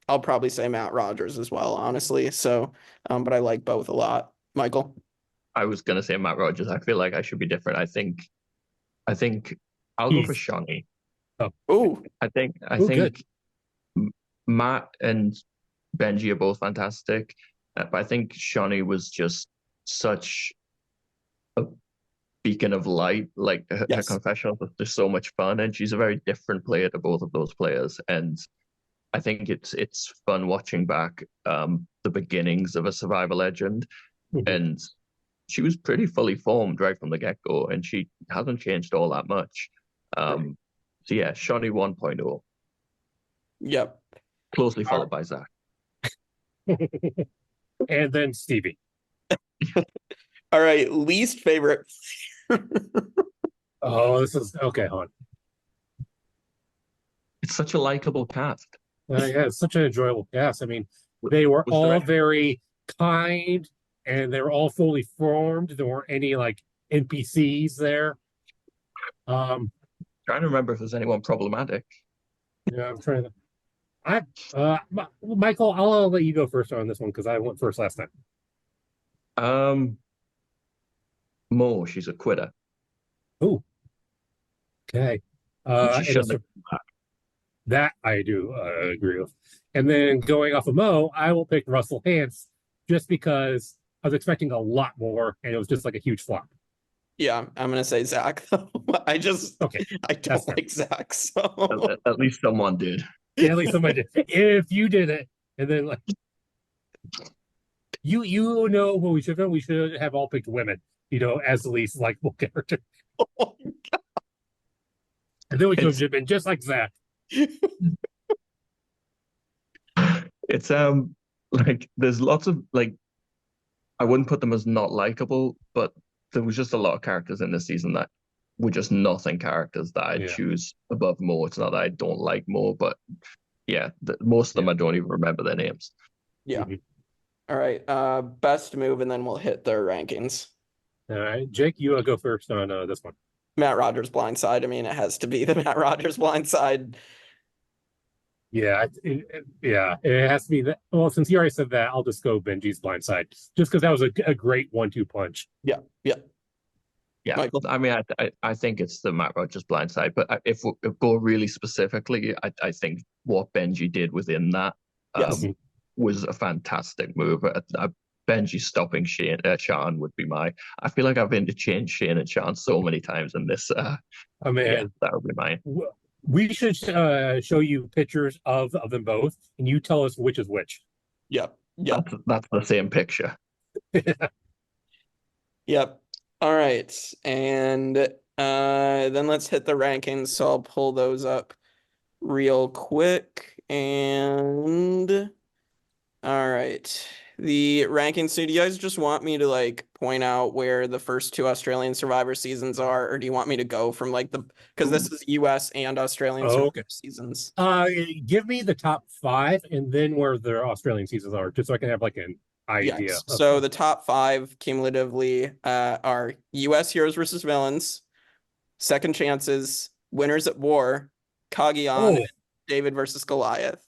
I'll probably say Mat Rogers as well, honestly. So, but I like both a lot. Michael? I was gonna say Mat Rogers. I feel like I should be different. I think I'll go for Shonee. Oh, I think Matt and Benji are both fantastic, but I think Shonee was just such a beacon of light. Like her confessionals are just so much fun, and she's a very different player to both of those players. And I think it's fun watching back the beginnings of a Survivor legend, and she was pretty fully formed right from the get-go, and she hasn't changed all that much. So yeah, Shonee 1.0. Yep. Closely followed by Zach. And then Stevie. All right, least favorite. This is okay, hon. It's such a likable cast. Yeah, it's such an enjoyable cast. I mean, they were all very kind, and they were all fully formed. There weren't any like NPCs there. Trying to remember if there's anyone problematic. Yeah, I'm trying to. Michael, I'll let you go first on this one because I went first last time. Mo, she's a quitter. Oh, okay. That I do agree with. And then going off of Mo, I will pick Russell Hantz just because I was expecting a lot more, and it was just like a huge flop. Yeah, I'm gonna say Zach. I don't like Zach. So At least someone did. Yeah, at least somebody did. If you did it, and then like you know what we should have done? We should have all picked women, as the least likable character. Oh my God. And then we could have been just like Zach. It's like there's lots of like, I wouldn't put them as not likable, but there was just a lot of characters in this season that were just nothing characters that I'd choose above Mo. It's not that I don't like Mo, but yeah, most of them I don't even remember their names. Yeah. All right. Best move, and then we'll hit their rankings. All right, Jake, you go first on this one. Mat Rogers blindside. I mean, it has to be the Mat Rogers blindside. Yeah, it has to be that. Well, since you already said that, I'll just go Benji's blindside, just because that was a great 1-2 punch. Yeah. Michael? I mean, I think it's the Mat Rogers blindside, but if we go really specifically, I think what Benji did within that was a fantastic move. Benji stopping Sean would be I feel like I've interchanged Shane and Sean so many times in this. That would be mine. We should show you pictures of them both, and you tell us which is which. Yep. That's the same picture. Yep. All right. And then let's hit the rankings. So I'll pull those up real quick. And all right. The rankings. So do you guys just want me to point out where the first 2 Australian Survivor seasons are, or do you want me to go from because this is US and Australian Survivor seasons? Give me the top 5 and then where their Australian seasons are, just so I can have an idea. Yes. So the top 5 cumulatively are US Heroes versus Villains, Second Chances, Winners at War, Kagiyan, and David versus Goliath.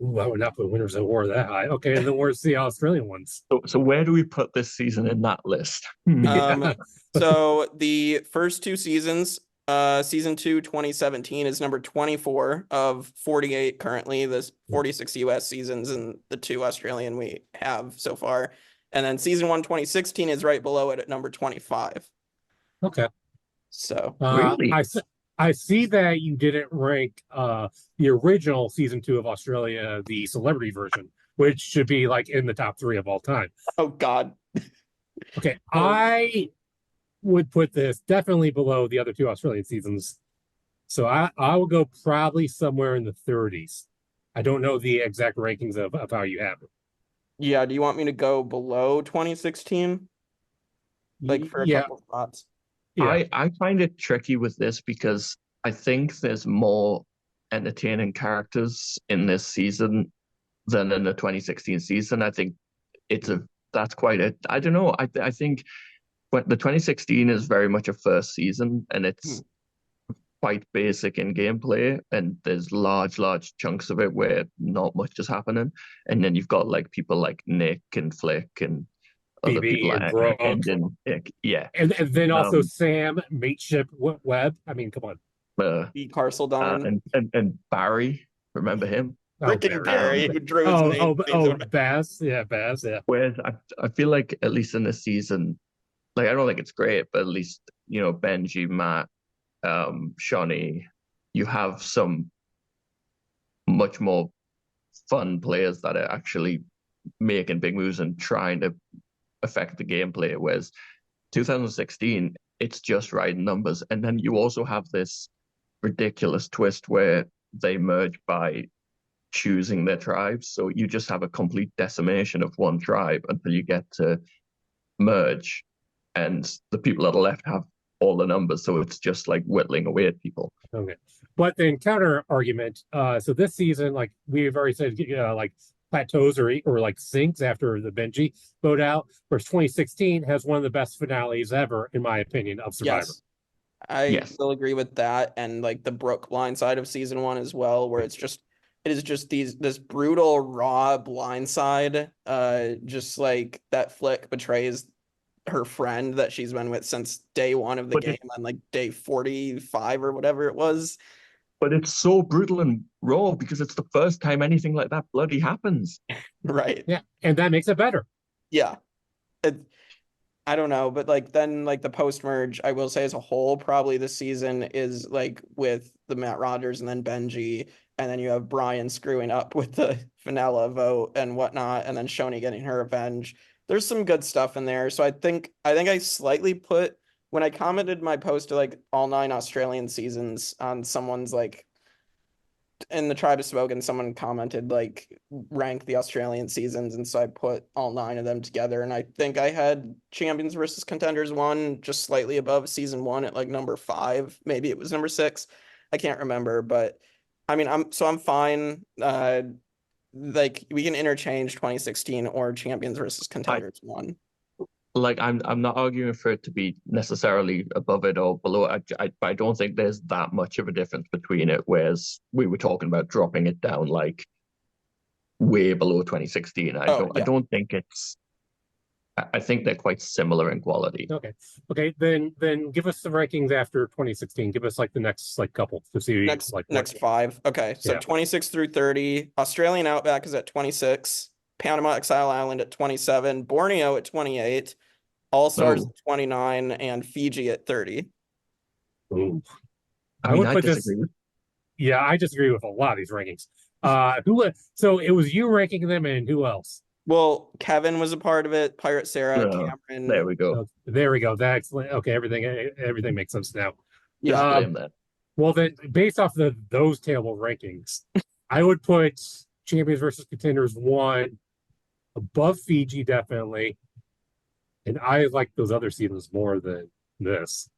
Ooh, I would not put Winners at War that high. Okay, and then where's the Australian ones? So where do we put this season in that list? So the first two seasons, season 2, 2017 is number 24 of 48 currently. There's 46 US seasons and the 2 Australian we have so far. And then season 1, 2016 is right below it at number 25. Okay. So Really? I see that you didn't rank the original season 2 of Australia, the celebrity version, which should be like in the top 3 of all time. oh God. Okay, I would put this definitely below the other 2 Australian seasons. So I will go probably somewhere in the 30s. I don't know the exact rankings of how you have it. Yeah, do you want me to go below 2016? Like for a couple spots? Yeah. I find it tricky with this because I think there's more entertaining characters in this season than in the 2016 season. I think that's quite a, I don't know. I think the 2016 is very much a first season and it's quite basic in gameplay and there's large chunks of it where not much is happening. And then you've got like people like Nick and Flick and other BB people and like Brooke. yeah. And then also Sam, Mateship, Webb. I mean, come on. B. Carseldine. And Barry, remember him? Freaking Barry, who drew his name. Baz. Yeah, Baz, yeah. Whereas I feel like, at least in this season, like, I don't think it's great, but at least, Benji, Matt, Shonee, you have some much more fun players that are actually making big moves and trying to affect the gameplay, whereas 2016, it's just riding numbers. And then you also have this ridiculous twist where they merge by choosing their tribes. So you just have a complete decimation of one tribe until you get to merge. And the people that are left have all the numbers. So it's just like whittling away at people. Okay. But then counter argument, so this season, like we've already said, like plateaus or like sinks after the Benji vote out, whereas 2016 has one of the best finales ever, in my opinion, of Survivor. Yes. I still agree with that, and like the Brooke blindside of season 1 as well, where it is just this brutal raw blindside, just like that Flick betrays her friend that she's been with since day 1 of the game on like day 45 or whatever it was. But it's so brutal and raw because it's the first time anything like that bloody happens. Right. Yeah, and that makes it better. Yeah. I don't know, but like then like the post-merge, I will say as a whole, probably this season is like with the Mat Rogers and then Benji, and then you have Brian screwing up with the Vanilla vote and whatnot, and then Shonee getting her revenge. There's some good stuff in there. So I think I slightly put, when I commented my post to like all 9 Australian seasons on someone's like in the Tribe of Smoke, someone commented like rank the Australian seasons, and so I put all 9 of them together, and I think I had Champions versus Contenders 1 just slightly above season 1 at like number 5, maybe it was number 6, I can't remember, but I mean I'm fine. Like we can interchange 2016 or Champions versus Contenders 1. Like I'm not arguing for it to be necessarily above it or below it. I don't think there's that much of a difference between it, whereas we were talking about dropping it down like way below 2016. I don't think it's, I think they're quite similar in quality. Okay. Then give us the rankings after 2016. Give us like the next like couple to see next 5. Okay, so 26 through 30. Australian Outback is at 26. Panama Exile Island at 27. Borneo at 28. All Stars at 29, and Fiji at 30. Ooh. I disagree. I disagree with a lot of these rankings. So it was you ranking them, and who else? Well, Kevin was a part of it. Pirate Sarah, Cameron. There we go. There we go. That's excellent. Okay, everything makes sense now. Yeah. Well, then, based off those table rankings, I would put Champions versus Contenders 1 above Fiji, definitely. And I like those other seasons more than this.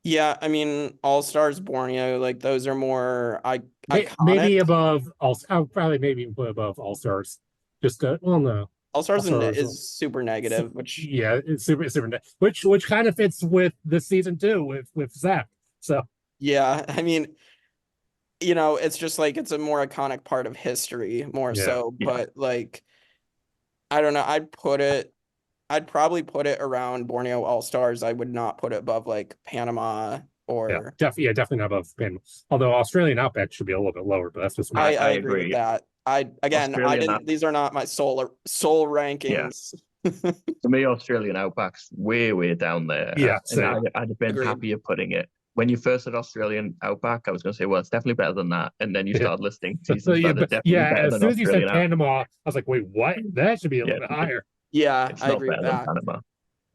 Yeah, I mean, All Stars, Borneo, like those are more iconic. Maybe above I'll probably maybe put above All Stars. Just no. All-Stars All-Stars is super negative, which yeah, it's super which kind of fits with this season too with Zach. So yeah, I mean, it's just like it's a more iconic part of history more so, but like I don't know, I'd probably put it around Borneo All-Stars. I would not put it above like Panama or definitely not above Panama. Although Australian Outback should be a little bit lower, but that's just me. I agree with that. I didn't. These are not my sole rankings. To me, Australian Outback's way down there. Yeah, and I'd have been happier putting it. When you first said Australian Outback, I was going to say, well, it's definitely better than that. And then you started listing seasons that are definitely better as than soon as you said Australian Panama, I was like, wait, what? That should be a little bit higher. Yeah, it's I not agree with better than that. Panama.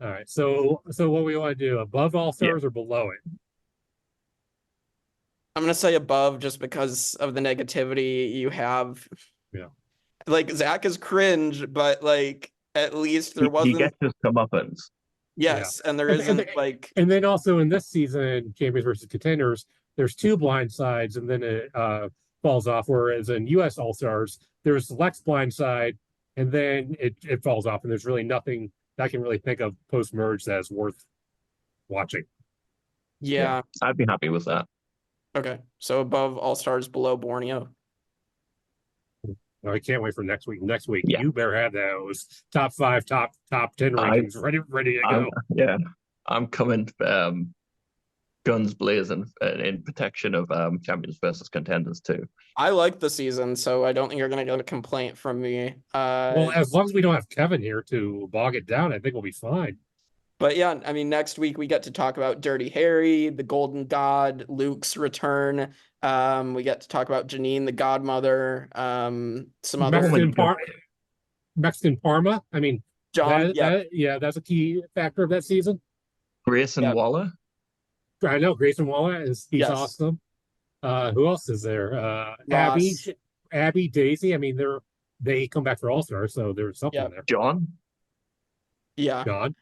All right, so what we want to do, above All-Stars or below it? I'm gonna say above just because of the negativity you have. Yeah. Like Zach is cringe, but like at least there wasn't. He gets his comeuppance. Yes, and there isn't like. And then also in this season, Champions versus Contenders, there's 2 blind sides, and then it falls off. Whereas in U.S. All-Stars, there's Lex blind side, and then it falls off, and there's really nothing that I can really think of post-merge that is worth watching. Yeah, I'd be happy with that. Okay, so above All-Stars, below Borneo. I can't wait for next week. Next week, you better have those top 5, top 10 rankings ready to go. I'm coming guns blazing in protection of Champions versus Contenders too. I like the season, so I don't think you're going to get a complaint from me. Well, as long as we don't have Kevin here to bog it down, I think we'll be fine. But yeah, I mean, next week we get to talk about Dirty Harry, the Golden God, Luke's return. We get to talk about Janine, the Godmother. Some other Mexican Parma. I mean, John. That's a key factor of that season. Grayson Waller. I know Grayson Waller he's awesome. Who else is there? Abby, Daisy. I mean, they come back for All-Stars, so there's something there. John. Yeah. John.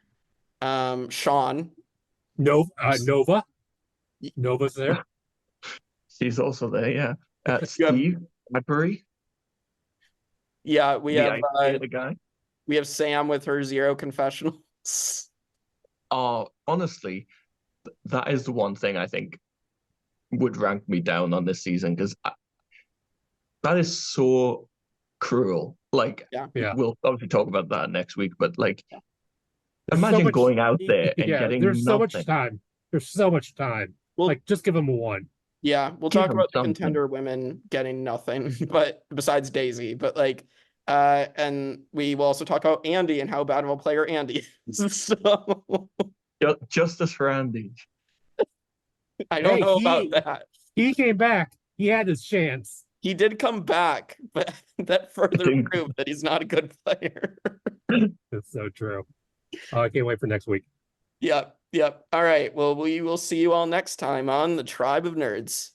Sean. Nova. Nova's there. She's also there, yeah. Steve Bradbury. Yeah, we have the guy. We have Sam with her 0 confessionals. Honestly, that is the one thing I think would rank me down on this season, because that is so cruel. Like, we'll obviously talk about that next week, but like, imagine going out there and getting there's nothing. There's so much time. Like, just give them a 1. Yeah, we'll talk about the contender women getting nothing, but besides Daisy, but like, and we will also talk about Andy and how bad of a player Andy is. So justice for Andy. I don't know about that. He came back. He had his chance. He did come back, but that further proved that he's not a good player. That's so true. I can't wait for next week. Yep. All right. Well, we will see you all next time on the Tribe of Nerds.